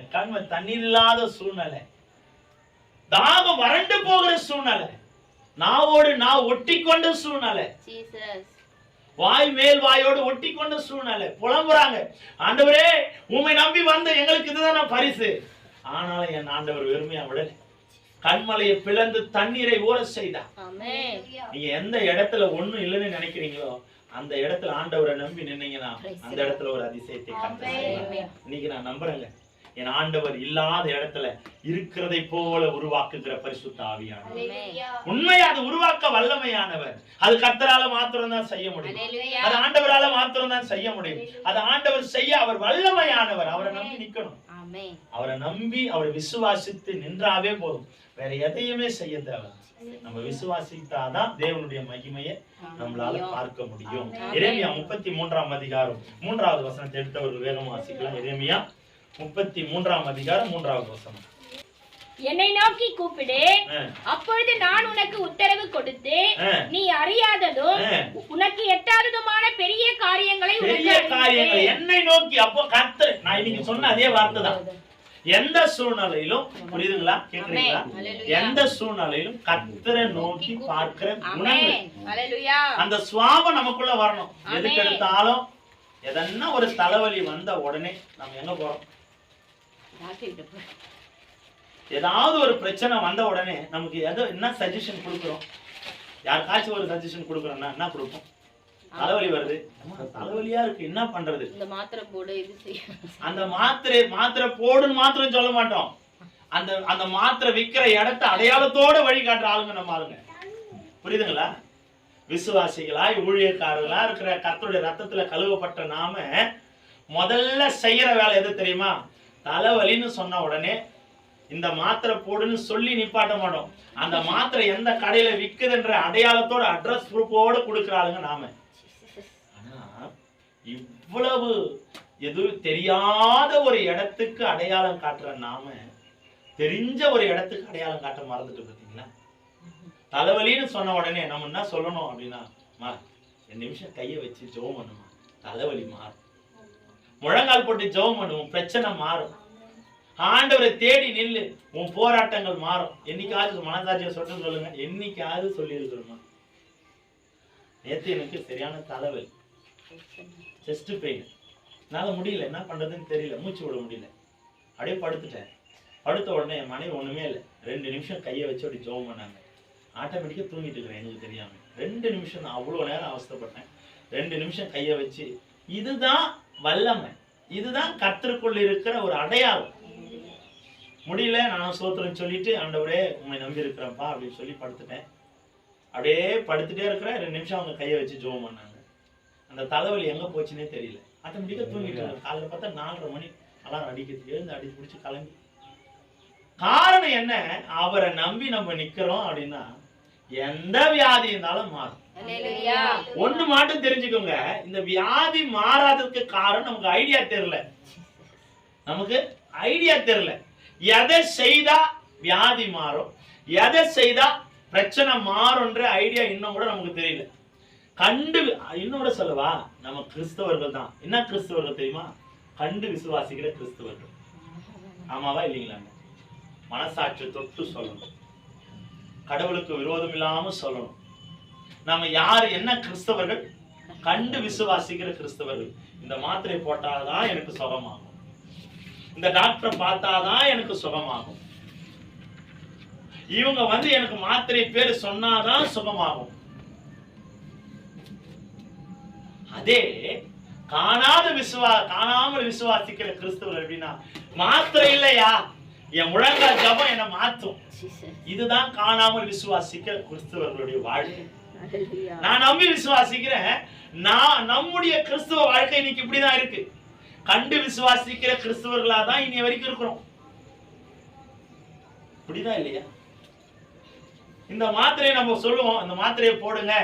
S1: தண்ணீர் இல்லாத சூழ்நிலை, தாகம் வறண்டு போகிற சூழ்நிலை, நாவோடு நான் ஒட்டி கொண்ட சூழ்நிலை, வாய் மேல் வாயோடு ஒட்டி கொண்ட சூழ்நிலை, புலம்புறாங்க, ஆண்டவரே உம்மை நம்பி வந்த எங்களுக்கு இதுதான் பரிசு. ஆனாலும் என் ஆண்டவர் வெறுமையா விடல, கண்மலையை பிளந்து தண்ணீரை ஓட செய்தார். நீங்க எந்த இடத்துல ஒண்ணும் இல்லைன்னு நினைக்கிறீங்களோ அந்த இடத்துல ஆண்டவரை நம்பி நின்னீங்கன்னா அந்த இடத்துல ஒரு அதிசயத்தை கண்டு. இன்னைக்கு நான் நம்புறேங்க, என் ஆண்டவர் இல்லாத இடத்துல இருக்கிறதை போல உருவாக்குகிற பரிசுத்த ஆவியானவர். உண்மையா அது உருவாக்க வல்லமையானவர். அது கர்த்தரால மாத்திரம் தான் செய்ய முடியும், அது ஆண்டவரால மாத்திரம் தான் செய்ய முடியும். அது ஆண்டவர் செய்ய அவர் வல்லமையானவர். அவரை நம்பி நிக்கணும், அவரை நம்பி அவரை விசுவாசித்து நின்றாவே போதும், வேற எதையுமே செய்ய தேவை. நம்ம விசுவாசித்தாதான் தேவனுடைய மகிமையை நம்மளால பார்க்க முடியும். எரேமியா 33ஆம் அதிகாரம் 3வது வசனத்தை எடுத்தவர்கள் வேகமா வாசிக்கலாம். எரேமியா 33ஆம் அதிகாரம் 3வது வசனம்.
S2: என்னை நோக்கி கூப்பிடு, அப்பொழுது நான் உனக்கு உத்தரவு கொடுத்து நீ அறியாததும் உனக்கு எட்டாததுமான பெரிய காரியங்களை
S1: என்னை நோக்கி. அப்போ கர்த்தர், நான் இன்னைக்கு சொன்ன அதே வார்த்தை தான். எந்த சூழ்நிலையிலும், புரியுதுங்களா, கேக்குறீங்களா, எந்த சூழ்நிலையிலும் கர்த்தரை நோக்கி பார்க்கிற குணங்கள், அந்த சுவாபம் நமக்குள்ள வரணும். எதுக்கு எடுத்தாலும் எதன்னா ஒரு தலைவலி வந்த உடனே நம்ம எங்க போறோம்? ஏதாவது ஒரு பிரச்சனை வந்த உடனே நமக்கு என்ன சஜஷன் கொடுக்குறோம்? யாருக்காச்சும் ஒரு சஜஷன் கொடுக்குறோம்னா என்ன கொடுப்போம்? தலைவலி வருது, தலைவலியா இருக்கு, என்ன பண்றது?
S3: இந்த மாத்திரை போடு, இது செய்ய.
S1: அந்த மாத்திரை போடுன்னு மாத்திரம் சொல்ல மாட்டோம். அந்த மாத்திரை விக்கிற இடத்த அடையாளத்தோட வழி காட்டுற ஆளுங்க நம்ம ஆளுங்க. புரியுதுங்களா? விசுவாசிகளாய் ஊழியக்காரர்களா இருக்கிற கர்த்தருடைய ரத்தத்துல கழுவப்பட்ட நாம முதல்ல செய்யற வேலை எது தெரியுமா? தலைவலின்னு சொன்ன உடனே இந்த மாத்திரை போடுன்னு சொல்லி நிப்பாட்ட மாட்டோம். அந்த மாத்திரை எந்த கடையில விக்குதுன்ற அடையாளத்தோட அட்ரஸ் ப்ரூஃபோட கொடுக்குறாளுங்க நாம. ஆனா இவ்வளவு எதுவும் தெரியாத ஒரு இடத்துக்கு அடையாளம் காட்டுற நாம தெரிஞ்ச ஒரு இடத்துக்கு அடையாளம் காட்ட மறந்துட்டு பார்த்தீங்களா? தலைவலின்னு சொன்ன உடனே நம்ம என்ன சொல்லணும் அப்படின்னா, 2 நிமிஷம் கையை வச்சு ஜெபம் பண்ணுமா, தலைவலி மாறும். முழங்கால் போட்டு ஜெபம் பண்ணுவோம், பிரச்சனை மாறும். ஆண்டவரை தேடி நில்லு, உன் போராட்டங்கள் மாறும். என்னைக்காவது மனசாட்சியை சொல்லுங்க, என்னைக்காவது சொல்லி இருக்கிறோமா? நேத்து எனக்கு சரியான தலைவலி, செஸ்ட் பெயின், என்னால முடியல, என்ன பண்றதுன்னு தெரியல, மூச்சு விட முடியல, அப்படியே படுத்துட்டேன். படுத்த உடனே என் மனைவி ஒண்ணுமே இல்லை, 2 நிமிஷம் கையை வச்சு அப்படி ஜெபம் பண்ணாங்க. ஆட்டோமேட்டிக்கா தூங்கிட்டு இருக்கிறேன் எனக்கு தெரியாம. 2 நிமிஷம் தான், அவ்வளவு நேரம் அவஸ்தைப்பட்டேன். 2 நிமிஷம் கையை வச்சு, இதுதான் வல்லமை, இதுதான் கர்த்தருக்குள்ள இருக்கிற ஒரு அடையாளம். முடியல, நான் சோத்திரம் சொல்லிட்டு ஆண்டவரே உண்மை நம்பி இருக்கிறப்பா அப்படின்னு சொல்லி படுத்துட்டேன். அப்படியே படுத்துட்டே இருக்கிறேன். 2 நிமிஷம் அவங்க கையை வச்சு ஜெபம் பண்ணாங்க. அந்த தலைவலி எங்க போச்சுன்னே தெரியல. ஆட்டோமேட்டிக்கா தூங்கிட்டு இருந்தேன். காலையில பார்த்தா 4:30 மணி அலாரம் அடிக்கிறது. எழுந்து அடிச்சு பிடிச்சி கிளம்பி. காரணம் என்ன? அவரை நம்பி நம்ம நிக்கிறோம் அப்படின்னா எந்த வியாதி இருந்தாலும் மாறும். ஒண்ணு மட்டும் தெரிஞ்சுக்கோங்க, இந்த வியாதி மாறாததுக்கு காரணம் நமக்கு ஐடியா தெரியல. நமக்கு ஐடியா தெரியல. எதை செய்தா வியாதி மாறும், எதை செய்தா பிரச்சனை மாறும்ன்ற ஐடியா இன்னும் கூட நமக்கு தெரியல. இன்னும் கூட சொல்லவா, நம்ம கிறிஸ்தவர்கள் தான். என்ன கிறிஸ்தவர்கள் தெரியுமா? கண்டு விசுவாசிக்கிற கிறிஸ்தவர்கள். ஆமாவா இல்லைங்களா? மனசாட்சி தொட்டு சொல்லணும், கடவுளுக்கு விரோதம் இல்லாம சொல்லணும். நம்ம யாரு? என்ன கிறிஸ்தவர்கள்? கண்டு விசுவாசிக்கிற கிறிஸ்தவர்கள். இந்த மாத்திரை போட்டாதான் எனக்கு சுகமாகும், இந்த டாக்டரை பார்த்தாதான் எனக்கு சுகமாகும், இவங்க எனக்கு மாத்திரை பேரு சொன்னாதான் சுகமாகும். அதே காணாமல் விசுவாசிக்கிற கிறிஸ்தவர்கள் எப்படின்னா, மாத்திரை இல்லையா, என் முழங்கால் ஜபம் என்ன மாத்தும். இதுதான் காணாமல் விசுவாசிக்கிற கிறிஸ்தவர்களுடைய வாழ்க்கை. நான் நம்பி விசுவாசிக்கிறேன். நம்முடைய கிறிஸ்தவ வாழ்க்கை இன்னைக்கு இப்படிதான் இருக்கு. கண்டு விசுவாசிக்கிற கிறிஸ்தவர்களா தான் இனி வரைக்கும் இருக்கிறோம். இப்படிதான் இல்லையா? இந்த மாத்திரையை நம்ம சொல்லுவோம், இந்த மாத்திரையை போடுங்க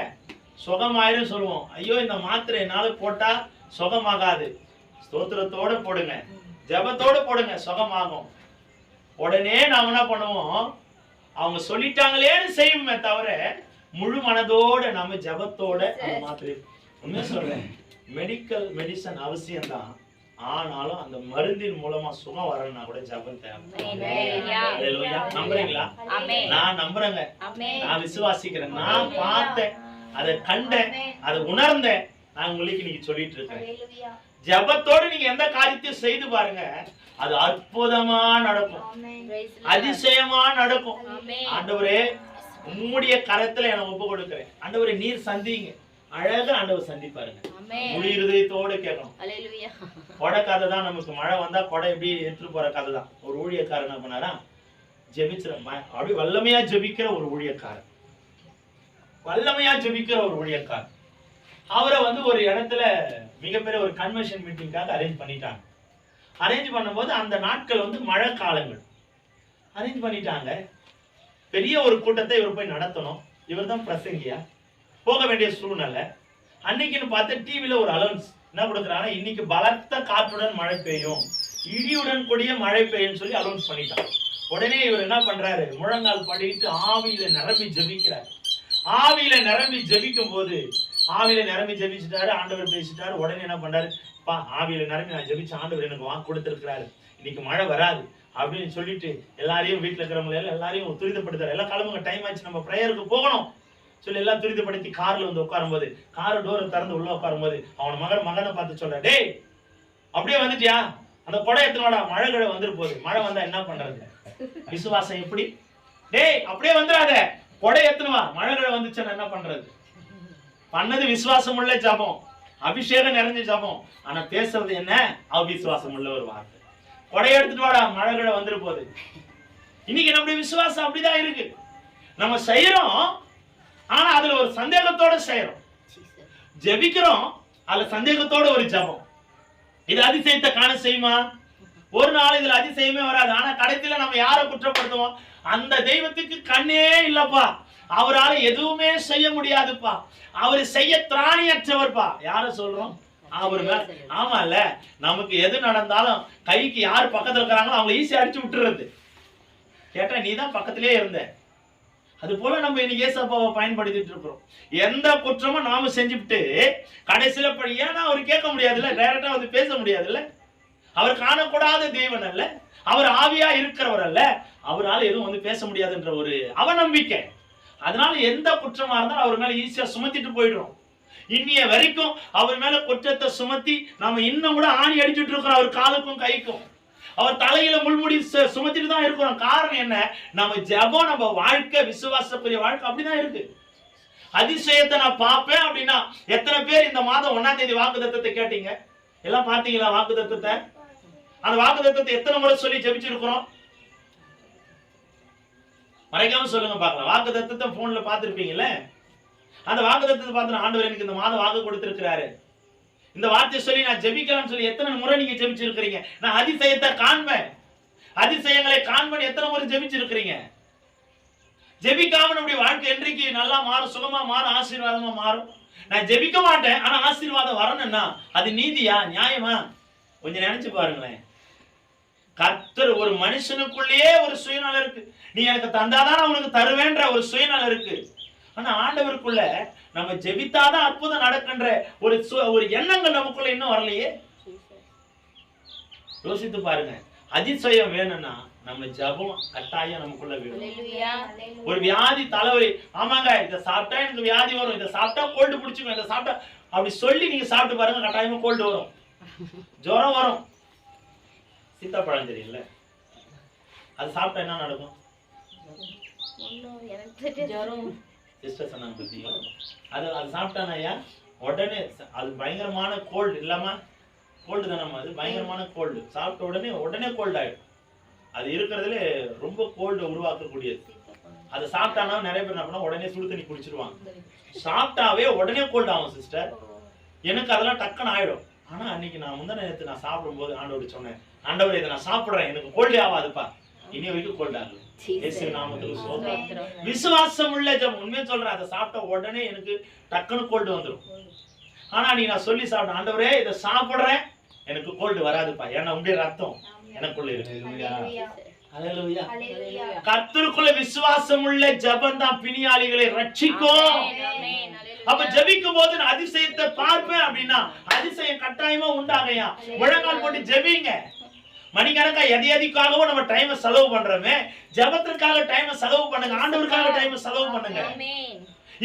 S1: சுகமாயிரும் சொல்லுவோம். ஐயோ, இந்த மாத்திரை என்னால போட்டா சுகமாகாது. ஸ்தோத்திரத்தோட போடுங்க, ஜபத்தோட போடுங்க, சுகமாகும். உடனே நாம என்ன பண்ணுவோம்? அவங்க சொல்லிட்டாங்களேன்னு செய்வோமே தவிர முழு மனதோட நம்ம ஜபத்தோட அந்த மாத்திரை. உண்மையா சொல்றேன், மெடிசன் அவசியம் தான். ஆனாலும் அந்த மருந்தின் மூலமா சுகம் வரணும்னா கூட ஜபம் தேவை. நம்புறீங்களா? நான் நம்புறேங்க, நான் விசுவாசிக்கிறேன், நான் பார்த்தேன், அதை கண்டேன், அதை உணர்ந்தேன். நான் உங்களுக்கு இன்னைக்கு சொல்லிட்டு இருக்கேன், ஜபத்தோடு நீங்க எந்த காரியத்தையும் செய்து பாருங்க, அது அற்புதமா நடக்கும், அதிசயமா நடக்கும். ஆண்டவரே, உம்முடைய கரத்துல எனக்கு ஒப்பு கொடுக்கிறேன். ஆண்டவரே, நீர் சந்திங்க. அழகா ஆண்டவர் சந்திப்பாருங்க. முழு இருதயத்தோட கேட்கணும். கொடை கதை தான் நமக்கு. மழை வந்தா கொடை எப்படி எடுத்துட்டு போற கதை தான். ஒரு ஊழியக்காரன் என்ன பண்ணாரா, ஜெபிச்சிட அப்படி வல்லமையா ஜெபிக்கிற ஒரு ஊழியக்காரன், அவரை ஒரு இடத்துல மிகப்பெரிய ஒரு கன்வென்ஷன் மீட்டிங்காக அரேஞ்ச் பண்ணிட்டாங்க. அரேஞ்ச் பண்ணும்போது அந்த நாட்கள் மழை காலங்கள் அரேஞ்ச் பண்ணிட்டாங்க. பெரிய ஒரு கூட்டத்தை இவர் போய் நடத்தணும். இவர் தான் பிரசங்கியா போக வேண்டிய சூழ்நிலை. அன்னைக்குன்னு பார்த்து டிவில ஒரு அலௌன்ஸ் என்ன கொடுக்குறாங்க, இன்னைக்கு பலத்த காற்றுடன் மழை பெய்யும், இடியுடன் கூடிய மழை பெய்யும் சொல்லி அலௌன்ஸ் பண்ணிட்டாங்க. உடனே இவர் என்ன பண்றாரு, முழங்கால் படிட்டு ஆவியில நிரம்பி ஜெபிக்கிறார். ஆவியில நிரம்பி ஜெபிக்கும் போது ஆவியில நிரம்பி ஜெபிச்சுட்டாரு, ஆண்டவர் பேசிட்டாரு. உடனே என்ன பண்றாரு, பா ஆவியில நிரம்பி நான் ஜெபிச்ச ஆண்டவர் எனக்கு வாக்கு கொடுத்திருக்கிறாரு, இன்னைக்கு மழை வராது அப்படின்னு சொல்லிட்டு எல்லாரையும் வீட்டுல இருக்கிறவங்க எல்லாரையும் துரிதப்படுத்துறாரு. எல்லாம் கிளம்புங்க, டைம் ஆச்சு, நம்ம பிரேயருக்கு போகணும் சொல்லி எல்லாம் துரிதப்படுத்தி கார்ல வந்து உட்காரும் போது, கார் டோரை திறந்து உள்ள உட்காரும் போது அவன் மகனை பார்த்து சொல்ற, டேய் அப்படியே வந்துட்டியா, அந்த கொடை எடுத்துனோடா, மழை கிழ வந்துரு போகுது. மழை வந்தா என்ன பண்றது? விசுவாசம் எப்படி? டேய் அப்படியே வந்துடாத, கொடை எடுத்துனுவா, மழை கிழ வந்துச்சுன்னா என்ன பண்றது? பண்ணது விசுவாசம் உள்ள ஜபம், அபிஷேகம் நிறைஞ்ச ஜபம். ஆனா பேசுறது என்ன? அவிசுவாசம் உள்ள ஒரு வார்த்தை. கொடை எடுத்துட்டு வாடா, மழை கிழ வந்துரு போகுது. இன்னைக்கு நம்முடைய விசுவாசம் அப்படிதான் இருக்கு. நம்ம செய்யறோம், ஆனா அதுல ஒரு சந்தேகத்தோட செய்யறோம். ஜெபிக்கிறோம், அதுல சந்தேகத்தோட ஒரு ஜபம். இது அதிசயத்தை காண செய்யுமா? ஒரு நாள் இதுல அதிசயமே வராது. ஆனா கடைசியில நம்ம யாரை குற்றப்படுத்துவோம்? அந்த தெய்வத்துக்கு கண்ணே இல்லப்பா, அவரால் எதுவுமே செய்ய முடியாதுப்பா, அவரு செய்ய திராணியற்றவர்ப்பா. யார சொல்றோம்? அவரு மேல. ஆமா இல்ல, நமக்கு எது நடந்தாலும் கைக்கு யார் பக்கத்துல இருக்கிறாங்களோ அவங்களை ஈஸியா அடிச்சு விட்டுறது. கேட்டா நீ தான் பக்கத்திலே இருந்த. அது போல நம்ம இன்னைக்கு ஏசப்பாவை பயன்படுத்திட்டு இருக்கிறோம். எந்த குற்றமும் நாம செஞ்சுட்டு கடைசியில ஏன்னா அவர் கேட்க முடியாதுல்ல, டைரக்டா வந்து பேச முடியாதுல்ல. அவர் காணக்கூடாத தேவன் அல்ல, அவர் ஆவியா இருக்கிறவர் அல்ல, அவரால் எதுவும் வந்து பேச முடியாதுன்ற ஒரு அவநம்பிக்கை. அதனால எந்த குற்றமா இருந்தாலும் அவர் மேல ஈஸியா சுமத்திட்டு போயிடுறோம். இன்னைய வரைக்கும் அவர் மேல குற்றத்தை சுமத்தி நாம இன்னும் கூட ஆணி அடிச்சுட்டு இருக்கிறோம், அவர் காலுக்கும் கைக்கும். அவர் தலையில முள்முடி சுமத்திட்டு தான் இருக்கிறோம். காரணம் என்ன? நம்ம ஜெபம், நம்ம வாழ்க்கை, விசுவாசக்குரிய வாழ்க்கை அப்படிதான் இருக்கு. அதிசயத்தை நான் பார்ப்பேன் அப்படின்னா எத்தனை பேர் இந்த மாதம் 1ஆம் தேதி வாக்குத்தத்தத்தை கேட்டீங்க? எல்லாம் பார்த்தீங்களா வாக்குத்தத்தத்தை? அந்த வாக்குத்தத்தத்தை எத்தனை முறை சொல்லி ஜெபிச்சிருக்கிறோம்? மறைக்காம சொல்லுங்க பார்க்கலாம். வாக்குத்தத்தத்தை போன்ல பார்த்திருப்பீங்கல்ல. அந்த வாக்குத்தத்தத்தை பார்த்து ஆண்டவர் எனக்கு இந்த மாதம் வாக்கு கொடுத்திருக்கிறாரு, இந்த வார்த்தை சொல்லி நான் ஜெபிக்கலாம்னு சொல்லி எத்தனை முறை நீங்க ஜெபிச்சிருக்கிறீங்க? நான் அதிசயத்தை காண்பேன், அதிசயங்களை காண்பேன் எத்தனை முறை ஜெபிச்சிருக்கிறீங்க? ஜெபிக்காம நம்முடைய வாழ்க்கை என்றைக்கு நல்லா மாறும், சுகமா மாறும், ஆசீர்வாதமா மாறும்? நான் ஜெபிக்க மாட்டேன், ஆனா ஆசீர்வாதம் வரணும்னா அது நீதியா, நியாயமா? கொஞ்சம் நினைச்சு பாருங்களேன். கர்த்தர் ஒரு மனுஷனுக்குள்ளேயே ஒரு சுயநலம் இருக்கு. நீ எனக்கு தந்தாதான் நான் உனக்கு தருவேன்ற ஒரு சுயநலம் இருக்கு. ஆனா ஆண்டவருக்குள்ள நம்ம ஜெபித்தாதான் அற்புதம் நடக்கின்ற ஒரு எண்ணங்கள் நமக்குள்ள இன்னும் வரலையே. யோசித்து பாருங்க. அதிசயம் வேணும்னா நம்ம ஜெபம் கட்டாயம் நமக்குள்ள வேணும். ஒரு வியாதி, தலைவலி, ஆமாங்க இதை சாப்பிட்டா எனக்கு வியாதி வரும், இதை சாப்பிட்டா கோல்டு பிடிச்சிக்கும், இதை சாப்பிட்டா அப்படி சொல்லி நீங்க சாப்பிட்டு பாருங்க, கட்டாயமா கோல்டு வரும், ஜுரம் வரும். சீத்தாப்பழம் தெரியல, அது சாப்பிட்டா என்ன நடக்கும்? சிஸ்டர் சொன்னாங்க பத்தியா, அது சாப்பிட்டானா உடனே அது பயங்கரமான கோல்டு இல்லாம, கோல்டு தானம்மா, அது பயங்கரமான கோல்டு. சாப்பிட்ட உடனே கோல்டு ஆயிடும். அது இருக்கிறதுல ரொம்ப கோல்டு உருவாக்கக்கூடியது. அதை சாப்பிட்டானா நிறைய பேர் என்ன பண்ணா உடனே சுடு தண்ணி குடிச்சிருவாங்க. சாப்பிட்டாவே உடனே கோல்டு ஆகும் சிஸ்டர். எனக்கு அதெல்லாம் டக்குன்னு ஆயிடும். ஆனா அன்னைக்கு நான் முந்தின நேரத்து நான் சாப்பிடும் போது ஆண்டவர் சொன்னேன், ஆண்டவர் இதை நான் சாப்பிடுறேன், எனக்கு கோல்டே ஆகாதுப்பா. இனி வரைக்கும் கோல்டு ஆகல. விசுவாசம் உள்ள ஜெபம். உண்மையை சொல்றேன், அதை சாப்பிட்ட உடனே எனக்கு டக்குன்னு கோல்டு வந்துடும். ஆனா நீ நான் சொல்லி சாப்பிட்டேன், ஆண்டவரே இதை சாப்பிடுறேன், எனக்கு கோல்டு வராதுப்பா, ஏன்னா உங்களுடைய ரத்தம் எனக்குள்ள இருக்கு. கர்த்தருக்குள்ள விசுவாசம் உள்ள ஜெபம் தான் பிணியாளிகளை ரட்சிக்கும். அப்ப ஜெபிக்கும் போது நான் அதிசயத்தை பார்ப்பேன் அப்படின்னா அதிசயம் கட்டாயமா உண்டாகையா. முழங்கால் போட்டு ஜெபிங்க. மணிக்கணக்கா எதையதிக்காகவும் நம்ம டைமை செலவு பண்றோமே, ஜெபத்திற்காக டைமை செலவு பண்ணுங்க, ஆண்டவருக்காக டைமை செலவு பண்ணுங்க.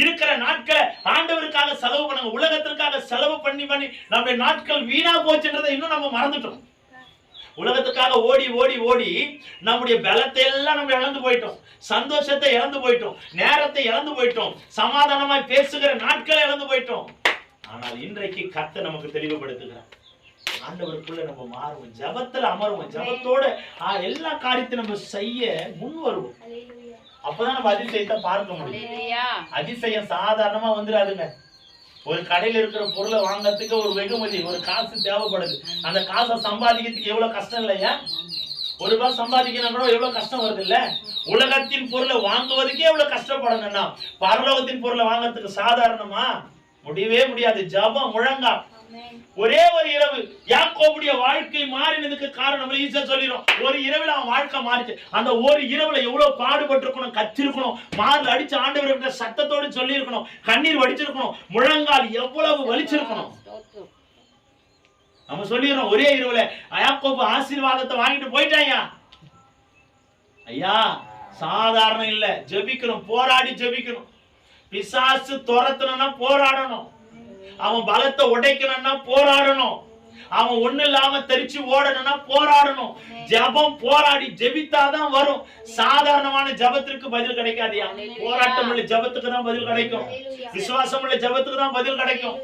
S1: இருக்கிற நாட்களை ஆண்டவருக்காக செலவு பண்ணுங்க. உலகத்திற்காக செலவு பண்ணி நம்முடைய நாட்கள் வீணா போச்சுன்றதை இன்னும் நம்ம மறந்துட்டோம். உலகத்துக்காக ஓடி ஓடி ஓடி நம்முடைய பலத்தை எல்லாம் நம்ம இழந்து போயிட்டோம், சந்தோஷத்தை இழந்து போயிட்டோம், நேரத்தை இழந்து போயிட்டோம், சமாதானமாய் பேசுகிற நாட்களை இழந்து போயிட்டோம். ஆனால் இன்றைக்கு கர்த்தர் நமக்கு தெளிவுபடுத்துகிறார். ஆண்டவருக்குள்ள நம்ம மாறுவோம், ஜெபத்துல அமருவோம், ஜெபத்தோட எல்லா காரியத்தையும் நம்ம செய்ய முன் வருவோம். அப்பதான் நம்ம அதிசயத்தை பார்க்க முடியும். அதிசயம் சாதாரணமா வந்துடாதுங்க. ஒரு கடையில் இருக்கிற பொருளை வாங்கறதுக்கு ஒரு வெகுமதி, ஒரு காசு தேவைப்படுது. அந்த காசை சம்பாதிக்கிறதுக்கு எவ்வளவு கஷ்டம் இல்லையா? ₹1 சம்பாதிக்கணும் கூட எவ்வளவு கஷ்டம் வருது இல்ல? உலகத்தின் பொருளை வாங்குவதுக்கே எவ்வளவு கஷ்டப்படணும்னா பரலோகத்தின் பொருளை வாங்கறதுக்கு சாதாரணமா முடியவே முடியாது. ஜெபம், முழங்கால், ஒரே ஒரு இரவு யாக்கோபுடைய வாழ்க்கை மாறினதுக்கு காரணம் ஈஸியா சொல்லிடும். ஒரு இரவுல அவன் வாழ்க்கை மாறிச்சு. அந்த ஒரு இரவுல எவ்வளவு பாடுபட்டு இருக்கணும், கத்திருக்கணும், மார்ல அடிச்சு ஆண்டவர்கிட்ட சத்தத்தோடு சொல்லி இருக்கணும், கண்ணீர் வடிச்சிருக்கணும், முழங்கால் எவ்வளவு வலிச்சிருக்கணும். நம்ம சொல்லிடுறோம் ஒரே இரவுல யாக்கோபு ஆசீர்வாதத்தை வாங்கிட்டு போயிட்டாங்க. ஐயா சாதாரணம் இல்ல. ஜெபிக்கணும், போராடி ஜெபிக்கணும். பிசாசு துரத்தணும்னா போராடணும். அவன் பலத்தை உடைக்கணும்னா போராடணும். அவன் ஒண்ணு இல்லாம தெரிச்சு ஓடணும்னா போராடணும். ஜெபம் போராடி ஜெபித்தாதான் வரும். சாதாரணமான ஜெபத்திற்கு பதில் கிடைக்காதியா. போராட்டம் உள்ள ஜெபத்துக்கு தான் பதில் கிடைக்கும். விசுவாசம் உள்ள ஜெபத்துக்கு தான் பதில் கிடைக்கும்.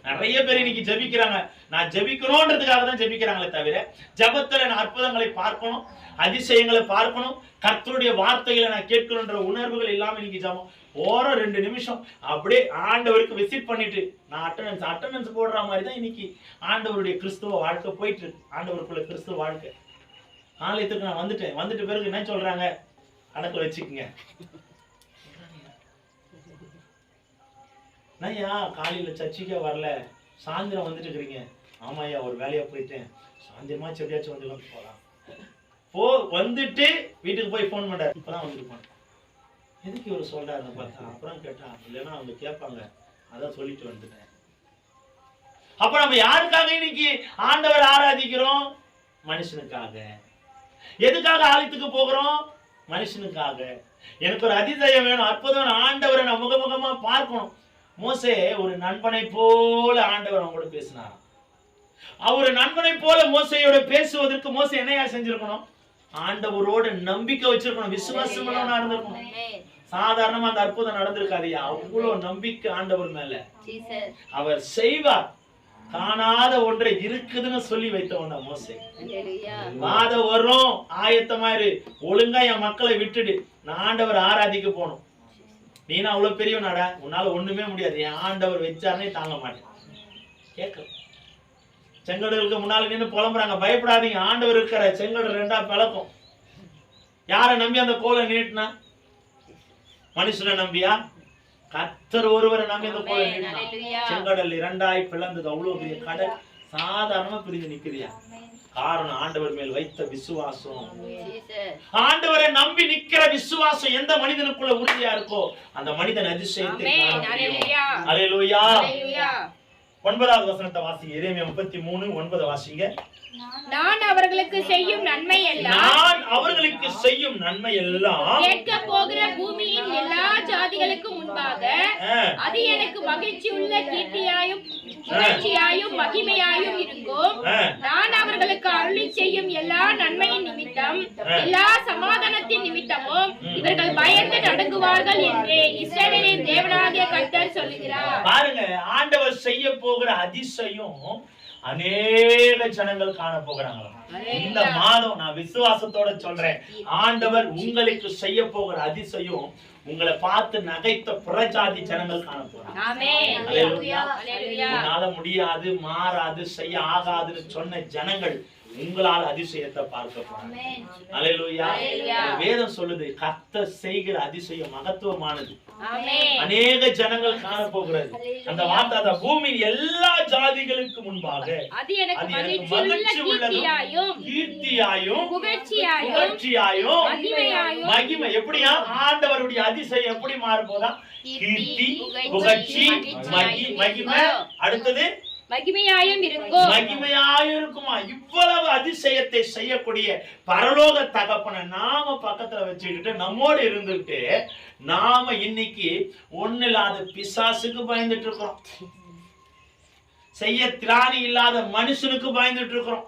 S1: நிறைய பேர் இன்னைக்கு ஜெபிக்கிறாங்க. நான் ஜெபிக்கணும்ன்றதுக்காக தான் ஜெபிக்கிறாங்களே தவிர ஜெபத்துல நான் அற்புதங்களை பார்க்கணும், அதிசயங்களை பார்க்கணும், கர்த்தருடைய வார்த்தைகளை நான் கேட்கணும்ன்ற உணர்வுகள் இல்லாம இன்னைக்கு ஜெபம் ஓரோ 2 நிமிஷம் அப்படியே ஆண்டவருக்கு விசிட் பண்ணிட்டு நான் அட்டெண்டன்ஸ் போடுற மாதிரி தான் இன்னைக்கு ஆண்டவருடைய கிறிஸ்துவ வாழ்க்கை போயிட்டு இருக்கு. ஆண்டவருக்குள்ள கிறிஸ்துவ வாழ்க்கை ஆலயத்துக்கு நான் வந்துட்டு பிறகு என்ன சொல்றாங்க, கணக்கு வச்சுக்கோங்க. ஐயா காலையில சர்ச்சைக்கே வரல, சாயந்தரம் வந்துட்டு இருக்கிறீங்க. ஆமா ஐயா ஒரு வேலையா போயிட்டேன், சாயந்தரமா எப்படியாச்சும் வந்து போலாம். வந்துட்டு வீட்டுக்கு போய் போன் பண்றாரு, இப்பதான் வந்துருப்பான். எதுக்கு இவர் சொல்றாருன்னு பார்த்தா அப்புறம் கேட்டா இல்லைன்னா அவங்க கேட்பாங்க, அதான் சொல்லிட்டு வந்துட்டேன். அப்ப நம்ம யாருக்காக இன்னைக்கு ஆண்டவர் ஆராதிக்கிறோம்? மனுஷனுக்காக. எதுக்காக ஆலயத்துக்கு போகிறோம்? மனுஷனுக்காக. எனக்கு ஒரு அதிசயம் வேணும், அற்புதம், ஆண்டவரை நான் முகமுகமா பார்க்கணும். மோசே ஒரு நண்பனை போல ஆண்டவர் அவங்களோட பேசினார். அவர் நண்பனை போல மோசையோட பேசுவதற்கு மோசே என்னையா செஞ்சிருக்கணும்? ஆண்டவரோட நம்பிக்கை வச்சிருக்கணும், விசுவாசம் நடந்திருக்கணும். சாதாரணமா அந்த அற்புதம் நடந்திருக்காதியா. அவ்வளவு நம்பிக்கை ஆண்டவர் மேல. அவர் செய்வார். காணாத ஒன்றை இருக்குதுன்னு சொல்லி வைத்தவன் தான் மோசே. மாதம் வரும், ஆயத்தமாயிரு, ஒழுங்கா என் மக்களை விட்டுடு, நான் ஆண்டவர் ஆராதிக்க போகணும். நீனா அவ்வளவு பெரிய நாடா, உன்னால ஒண்ணுமே முடியாது, என் ஆண்டவர் வச்சாருன்னே தாங்க மாட்டேன். கேட்க செங்கடலுக்கு முன்னால நின்று புலம்புறாங்க, பயப்படாதீங்க, ஆண்டவர் இருக்கிற. செங்கடல் 2ஆ பிளக்கும். யாரை நம்பி அந்த கோலை நீட்டினா? மனுஷனை நம்பியா? கர்த்தர் ஒருவரை நம்பி அந்த கோலை நீட்டினா செங்கடல் 2ஆய் பிளந்தது. அவ்வளவு பெரிய கடல் சாதாரணமா பிரிஞ்சு நிக்குதியா. காரணம் ஆண்டவர் மேல் வைத்த விசுவாசம். ஆண்டவரை நம்பி நிக்கிற விசுவாசம் எந்த மனிதனுக்குள்ள உறுதியா இருக்கோ அந்த மனிதன் அதிசயத்தை காண முடியும். அல்லேலூயா. 9வது வசனத்தை வாசிங்க. எரேமியா 33:9 வாசிங்க.
S2: நான் அவர்களுக்கு செய்யும் நன்மை எல்லாம் கேட்க போகிற பூமியின் எல்லா ஜாதிகளுக்கும் முன்பாக அது எனக்கு மகிழ்ச்சியுள்ள கீர்த்தியாயும் புகழ்ச்சியாயும் மகிமையாயும் இருக்கும். நான் அவர்களுக்கு அருளி செய்யும் எல்லா நன்மையின் நிமித்தம் எல்லா சமாதானத்தின் நிமித்தமும் இவர்கள் பயந்து நடுங்குவார்கள் என்று இஸ்ரவேலின் தேவனாகிய கர்த்தர் சொல்லுகிறார்.
S1: பாருங்க, ஆண்டவர் செய்ய போகிற அதிசயம் அநேக ஜனங்கள் காண போகிறாங்களா இந்த மாதம். நான் விசுவாசத்தோட சொல்றேன், ஆண்டவர் உங்களுக்கு செய்ய போகிற அதிசயம் உங்களை பார்த்து நகைத்த புறஜாதி ஜனங்கள் காண போறாங்க. உன்னால முடியாது, மாறாது, செய்ய ஆகாதுன்னு சொன்ன ஜனங்கள் உங்களால் அதிசயத்தை பார்க்க போறாங்க. அல்லேலூயா. வேதம் சொல்லுது, கர்த்தர் செய்கிற அதிசயம் மகத்துவமானது, அநேக ஜனங்கள் காண போகிறது. அந்த வார்த்தை அந்த பூமியின் எல்லா ஜாதிகளுக்கு முன்பாக அது எனக்கு மகிழ்ச்சி உள்ளதும் கீர்த்தியாயும் புகழ்ச்சியாயும் மகிமை. எப்படியா? ஆண்டவருடைய அதிசயம் எப்படி மாற போதா? கீர்த்தி, புகழ்ச்சி, மகிமை. அடுத்தது
S2: மகிமையாயும்
S1: இருக்குமா. இவ்வளவு அதிசயத்தை செய்யக்கூடிய பரலோக தகப்பனை நாம பக்கத்துல வச்சுக்கிட்டு நம்மோடு இருந்துட்டு நாம இன்னைக்கு ஒண்ணு இல்லாத பிசாசுக்கு பயந்துட்டு இருக்கிறோம், செய்ய திராணி இல்லாத மனுஷனுக்கு பயந்துட்டு இருக்கிறோம்.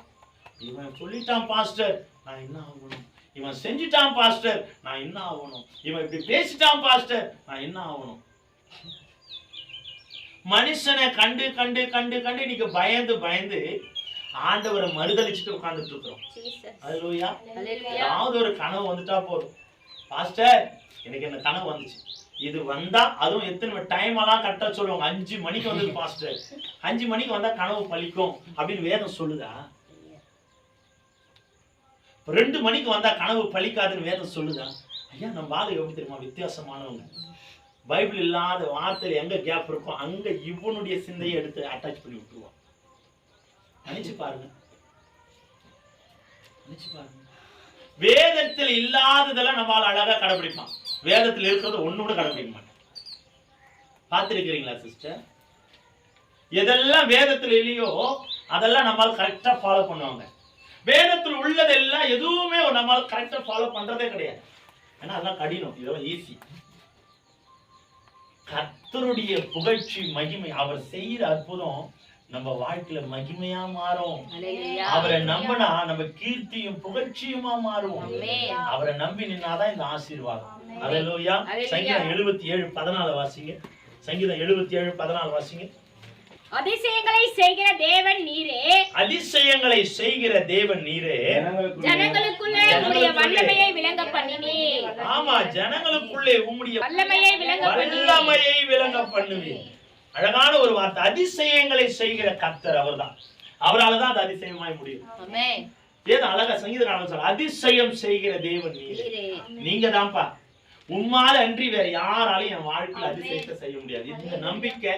S1: இவன் சொல்லிட்டான் பாஸ்டர், நான் என்ன ஆகணும்? இவன் செஞ்சுட்டான் பாஸ்டர், நான் என்ன ஆகணும்? இவன் இப்படி பேசிட்டான் பாஸ்டர், நான் என்ன ஆகணும்? மனுஷனை கண்டு கண்டு கண்டு கண்டு இன்னைக்கு பயந்து ஆண்டவரை மறுதளிச்சுட்டு உட்கார்ந்துட்டு இருக்கிறோம். அல்லேலூயா. ஏதாவது ஒரு கனவு வந்துட்டா போதும், பாஸ்டர் எனக்கு என்ன கனவு வந்துச்சு, இது வந்தா, அதுவும் எத்தனை டைம் எல்லாம் கரெக்டா சொல்லுவாங்க. 5 மணிக்கு வந்தது பாஸ்டர், 5 மணிக்கு வந்தா கனவு பலிக்கும் அப்படின்னு வேதம் சொல்லுதா? 2 மணிக்கு வந்தா கனவு பலிக்காதுன்னு வேதம் சொல்லுதா? ஐயா நம்ம ஆளு எப்படி தெரியுமா? வித்தியாசமானவங்க. பைபிள் இல்லாத வார்த்தையில எங்க கேப் இருக்கும் அங்க இவனுடைய சிந்தையை எடுத்து அட்டாச் பண்ணி விட்டுருவான். நினைச்சு பாருங்க, நினைச்சு பாருங்க. வேதத்தில் இல்லாததெல்லாம் நம்மால அழகா கடைபிடிப்பான், வேதத்தில் இருக்கிறது ஒண்ணு கூட கடைபிடிக்க மாட்டான். பார்த்திருக்கிறீங்களா சிஸ்டர்? எதெல்லாம் வேதத்தில் இல்லையோ அதெல்லாம் நம்மால் கரெக்டா ஃபாலோ பண்ணுவாங்க. வேதத்தில் உள்ளதெல்லாம் எதுவுமே நம்மால் கரெக்டா ஃபாலோ பண்றதே கிடையாது. ஏன்னா அதெல்லாம் கடினம், இதெல்லாம் ஈஸி. கர்த்தருடைய புகழ்ச்சி மகிமை, அவர் செய்யற அற்புதம் நம்ம வாழ்க்கையில மகிமையா மாறும். அவரை நம்பினா நம்ம கீர்த்தியும் புகழ்ச்சியுமா மாறும். அவரை நம்பி நின்னாதான் இந்த ஆசீர்வாதம். அல்லேலூயா. சங்கீதம் 77:14 வாசிங்க. சங்கீதம் 77:14 வாசிங்க.
S2: அதிசயங்களை செய்கிற தேவன் நீரே,
S1: அதிசயங்களை செய்கிற தேவன் நீரே,
S2: ஜனங்களுக்குள்ளே உம்முடைய வல்லமையை விளங்க பண்ணினீர்.
S1: ஆமா, ஜனங்களுக்குள்ளே உம்முடைய
S2: வல்லமையை
S1: விளங்க பண்ணுவீர். அழகான ஒரு வார்த்தை. அதிசயங்களை செய்கிற கர்த்தர் அவர்தான். அவரால் தான் அது அதிசயமாய் முடியும்.
S2: ஆமென்.
S1: ஏதோ அழகா சங்கீதக்காரன் சொல்ற, அதிசயம் செய்கிற தேவன் நீரே. நீங்க தான்ப்பா. உம்மால அன்றி வேற யாராலையும் என் வாழ்க்கையில் அதிசயத்தை செய்ய முடியாது. இந்த நம்பிக்கை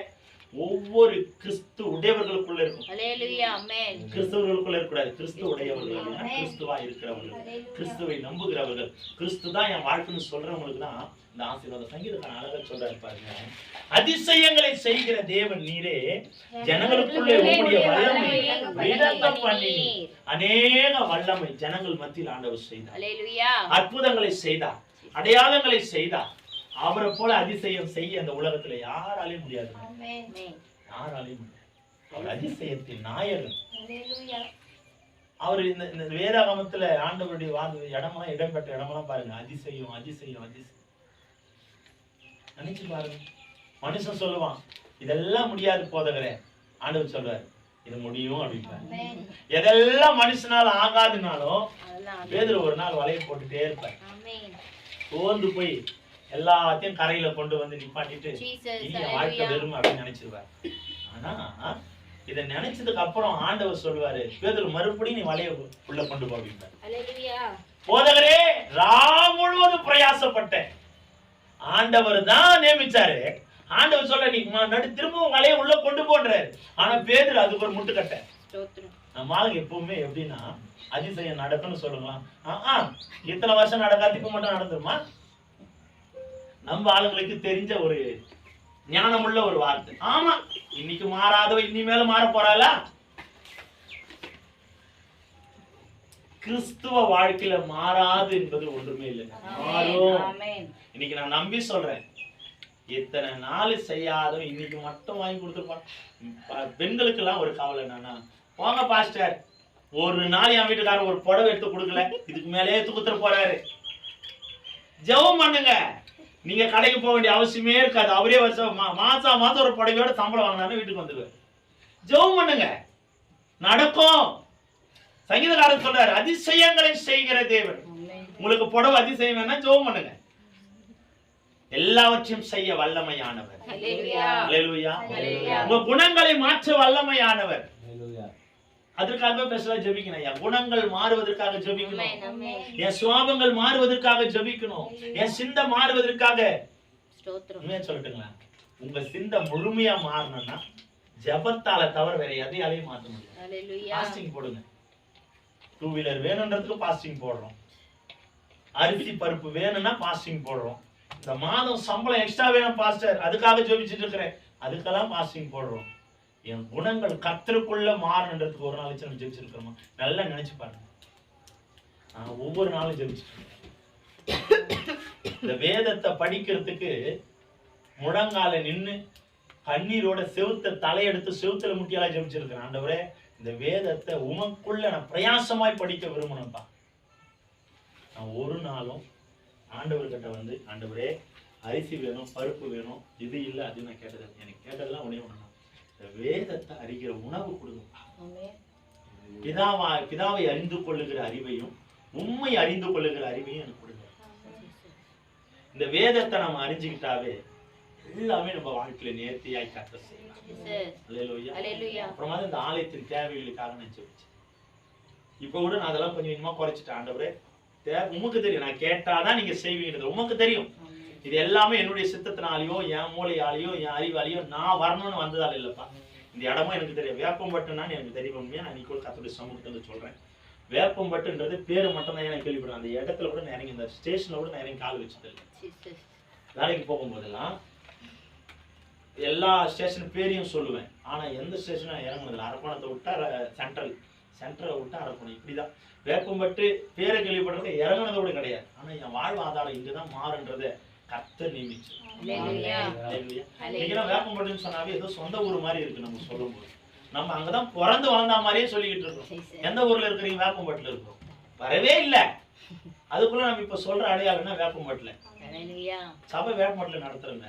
S1: ஒவ்வொரு கிறிஸ்து உடையவர்களுக்குள்ள இருக்கும்.
S2: அல்லேலூயா. ஆமென்.
S1: கிறிஸ்தவர்களுக்குள்ள இருக்கக்கூடாது. கிறிஸ்து உடையவர்கள், கிறிஸ்துவா இருக்கிறவர்கள், கிறிஸ்துவை நம்புகிறவர்கள், கிறிஸ்து தான் என் வாழ்க்கைன்னு சொல்றவங்களுக்கு தான் இந்த ஆசீர்வாதம். சங்கீதக்காரன் அழகா சொல்றாரு பாருங்க. அதிசயங்களை செய்கிற தேவன் நீரே, ஜனங்களுக்குள்ளே உம்முடைய வல்லமையை விளங்க பண்ணினீர். அநேக வல்லமை ஜனங்கள் மத்தியில் ஆண்டவர் செய்தார்.
S2: அல்லேலூயா. அற்புதங்களை
S1: செய்தார், அடையாளங்களை செய்தார். அவரை போல அதிசயம் செய்ய அந்த உலகத்துல யாராலையும் முடியாது. யாராலையும் முடியாது. அவர் அதிசயத்தின் நாயகன். அவர் இந்த வேதாகமத்துல ஆண்டவருடைய இடமெல்லாம் இடம்பெற்ற இடமெல்லாம் பாருங்க. அதிசயம் அதிசயம் அதிசயம். நினைச்சு பாருங்க. மனுஷன் சொல்லுவான் இதெல்லாம் முடியாது போதகரே, ஆண்டவர் சொல்றாரு இது முடியும் அப்படின்பாரு. எதெல்லாம் மனுஷனால ஆகாதுனாலும் பேதுரு ஒரு நாள் வலையை போட்டுட்டே இருப்பார். சோர்ந்து போய் எல்லாத்தையும் கரையில கொண்டு வந்து நிப்பாட்டிட்டு வாழ்க்கை வெறும் அப்படின்னு நினைச்சிருவாரு. ஆனா இதை நினைச்சதுக்கு அப்புறம் ஆண்டவர் சொல்லுவாரு, பேதுரு மறுபடியும் நீ வலைய உள்ள கொண்டு போ அப்படின்பாரு. போதகரே, ராம் முழுவதும் பிரயாசப்பட்டேன், ஆண்டவர் தான் நியமிச்சாரு. ஆண்டவர் சொல்ல நீ திரும்பவும் வலைய உள்ள கொண்டு போன்றாரு. ஆனா பேதுரு அதுக்கு ஒரு முட்டுக்கட்டை. நம்ம ஆளுங்க எப்பவுமே எப்படின்னா அதிசயம் நடக்கும்னு சொல்லுங்களாம். இத்தனை வருஷம் நடக்காது, இப்ப மட்டும் நடந்துருமா? நம்ம ஆளுங்களுக்கு தெரிஞ்ச ஒரு ஞானமுள்ள ஒரு வார்த்தை. ஆமா, இன்னைக்கு மாறாதவ இனிமேல மாற போறாளா? கிறிஸ்துவ வாழ்க்கையில மாறாது என்பது ஒன்றுமே இல்லை. மாறும். இன்னைக்கு நான் நம்பி சொல்றேன், இத்தனை நாள் செய்யாதவன் இன்னைக்கு மட்டும் வாங்கி கொடுத்துருப்பான். பெண்களுக்கு எல்லாம் ஒரு கவலை என்னன்னா, போங்க பாஸ்டர், ஒரு நாள் என் வீட்டுக்காரர் ஒரு புடவை எடுத்து கொடுக்கல, இதுக்கு மேலே தூக்குத்துற போறாரு. ஜெபம் பண்ணுங்க. நீங்க கடைக்கு போக வேண்டிய அவசியமே இருக்காது. அவரே வருஷம் மாசம் ஒரு புடவையோட சம்பளம் வாங்கினாலும் வீட்டுக்கு வந்துடுவார். ஜெபம் பண்ணுங்க, நடக்கும். சங்கீதக்காரன் சொல்றாரு, அதிசயங்களை செய்கிற தேவன். உங்களுக்கு புடவை அதிசயம் வேணா ஜெபம் பண்ணுங்க. எல்லாவற்றையும் செய்ய வல்லமையானவர். அல்லேலூயா. உங்க குணங்களை மாற்ற வல்லமையானவர். அதற்காக பேசலாம், ஜெபிக்கணும். என் குணங்கள் மாறுவதற்காக ஜெபிக்கணும், என் சுவாபங்கள் மாறுவதற்காக ஜெபிக்கணும், என் சிந்தை மாறுவதற்காக. சொல்லட்டுங்களா, உங்க சிந்தை முழுமையா மாறணும்னா ஜெபத்தால தவிர வேற எதையாலையும் மாற்ற முடியாது. பாஸ்டிங் போடுங்க. 2 வீலர் வேணும்ன்றதுக்கு பாஸ்டிங் போடுறோம். அரிசி பருப்பு வேணும்னா பாஸ்டிங் போடுறோம். இந்த மாதம் சம்பளம் எக்ஸ்ட்ரா வேணும் பாஸ்டர், அதுக்காக ஜெபிச்சுட்டு இருக்கிறேன், அதுக்கெல்லாம் பாஸ்டிங் போடுறோம். என் குணங்கள் கர்த்தருக்குள்ள மாறணுன்றதுக்கு ஒரு நாள் ஜெபிச்சிருக்கிறோமா? நல்லா நினைச்சு பாருங்க. நான் ஒவ்வொரு நாளும் ஜெபிச்சிருக்கேன். இந்த வேதத்தை படிக்கிறதுக்கு முழங்கால நின்று கண்ணீரோட செவுத்த தலையெடுத்து செவுத்துல முட்டியால ஜெபிச்சிருக்கிறேன். ஆண்டவரே, இந்த வேதத்தை உமக்குள்ள நான் பிரயாசமாய் படிக்க விரும்பணும்ப்பா. நான் ஒரு நாளும் ஆண்டவர்கிட்ட வந்து, ஆண்டவரே அரிசி வேணும், பருப்பு வேணும், இது இல்லை அது நான் கேட்டது. எனக்கு கேட்டதெல்லாம் உடனே ஒண்ணு, வேதத்தை அறிகிற உணவு கொடுங்க. பிதாவை அறிந்து கொள்ளுகிற அறிவையும் உண்மை அறிந்து கொள்ளுகிற அறிவையும் எனக்கு கொடுங்க. இந்த வேதத்தை நம்ம அறிஞ்சுக்கிட்டாவே எல்லாமே நம்ம வாழ்க்கையில நேர்த்தியாய் கத்த செய்யலாம். அல்லேலூயா. அப்புறமா இந்த ஆலயத்தின் தேவைகளுக்காக நான் ஜெபிச்சேன். இப்ப கூட நான் அதெல்லாம் கொஞ்சம் கொஞ்சமா குறைச்சிட்டேன். ஆண்டவரே, உமக்கு தெரியும், நான் கேட்டாதான் நீங்க செய்வீங்கிறது உமக்கு தெரியும். இது எல்லாமே என்னுடைய சித்தத்தினாலேயோ என் மூளையாலேயோ என் அறிவாலேயோ நான் வரணும்னு வந்ததால இல்லப்பா. இந்த இடமும் எனக்கு தெரியும். வேப்பம்பட்டுன்னு எனக்கு தெரியும். உண்மையா நான் இன்னைக்கு கர்த்தருடைய சமூகத்துல சொல்றேன். வேப்பம்பட்டுன்றது பேரு மட்டும் தான் எனக்கு கேள்விப்படுறேன். அந்த இடத்துல கூட நான் இறங்கி, இந்த ஸ்டேஷன்ல கூட நான் இறங்கி கால் வச்சது இல்லை. வேலைக்கு போகும்போதெல்லாம் எல்லா ஸ்டேஷன் பேரையும் சொல்லுவேன். ஆனா எந்த ஸ்டேஷனும் இறங்குனதில்லை. அரக்கோணத்தை விட்டா சென்ட்ரலை விட்டா அரக்கோணம், இப்படிதான். வேப்பம்பட்டு பேரை கேள்விப்படுறது, இறங்குனதோட கிடையாது. ஆனா என் வாழ்வாதாரம் இங்கதான் மாறுன்றதை கர்த்தர் நியமிச்சு. வேப்பம்பட்டுன்னு சொன்னாவே ஏதோ சொந்த ஊர் மாதிரி இருக்கு. நம்ம சொல்லும் போது நம்ம அங்கதான் பிறந்து வளர்ந்த மாதிரியே சொல்லிக்கிட்டு இருக்கோம். எந்த ஊர்ல இருக்கிறீங்க? வேப்பம்பட்டுல இருக்கோம். வரவே இல்லை. அதுக்குள்ள நம்ம இப்ப சொல்ற அடையாளம்னா வேப்பம்பட்டுல சபை வேப்பம்பட்டுல நடத்துறோங்க.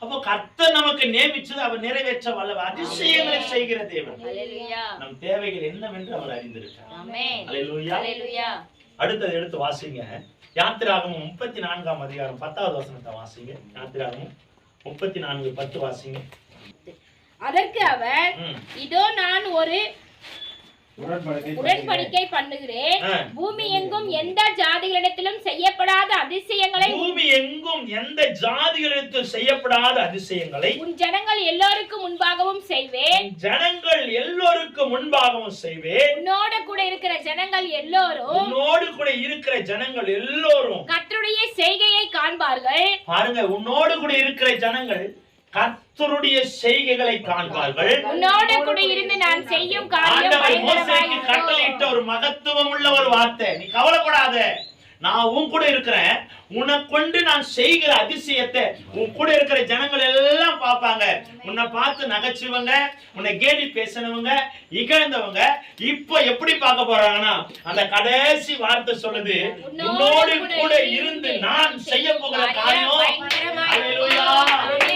S1: அப்போ கர்த்தர் நமக்கு நியமிச்சது அவர் நிறைவேற்ற வல்ல அதிசயங்களை செய்கிற தேவன். நம் தேவைகள் என்னவென்று அவர் அறிந்திருக்கிறார். அடுத்தது எடுத்து வாசிங்க. யாத்திராகமம் 34ஆம் அதிகாரம் 10வது வசனத்தை வாசிங்க. யாத்திராகமம் 34:10 வாசிங்க.
S2: அதற்கு அவர், இதோ நான் ஒரு உடன்படிக்கை பண்ணுகிறேன். பூமி எங்கும் எந்த ஜாதிகளிடத்திலும் செய்யப்படாத அதிசயங்களை உன் ஜனங்கள் எல்லோருக்கும் முன்பாகவும் செய்வேன். உன்னோடு கூட இருக்கிற ஜனங்கள் எல்லோரும் கர்த்தருடைய செய்கையை காண்பார்கள்.
S1: பாருங்க, உன்னோடு கூட இருக்கிற ஜனங்கள் கர்த்தருடைய செய்கைகளை காண்பார்கள்.
S2: உன்னோடு கூட இருந்து நான் செய்யும் காரியம்
S1: மோசேக்கு கட்டளையிட்ட ஒரு மகத்துவம் உள்ள ஒரு வார்த்தை. நீ கவலைப்படாத, நான் உன் கூட இருக்கிறேன். உன்னை கொண்டு நான் செய்கிற அதிசயத்தை உன் கூட இருக்கிற ஜனங்கள் எல்லாம் பார்ப்பாங்க. உன்னை பார்த்து நகைச்சுவங்க, உன்னை கேலி பேசினவங்க, இகழ்ந்தவங்க இப்ப எப்படி பார்க்க போறாங்கன்னா, அந்த கடைசி வார்த்தை சொல்லுது, உன்னோடு கூட இருந்து நான் செய்ய போகிற காரியம்.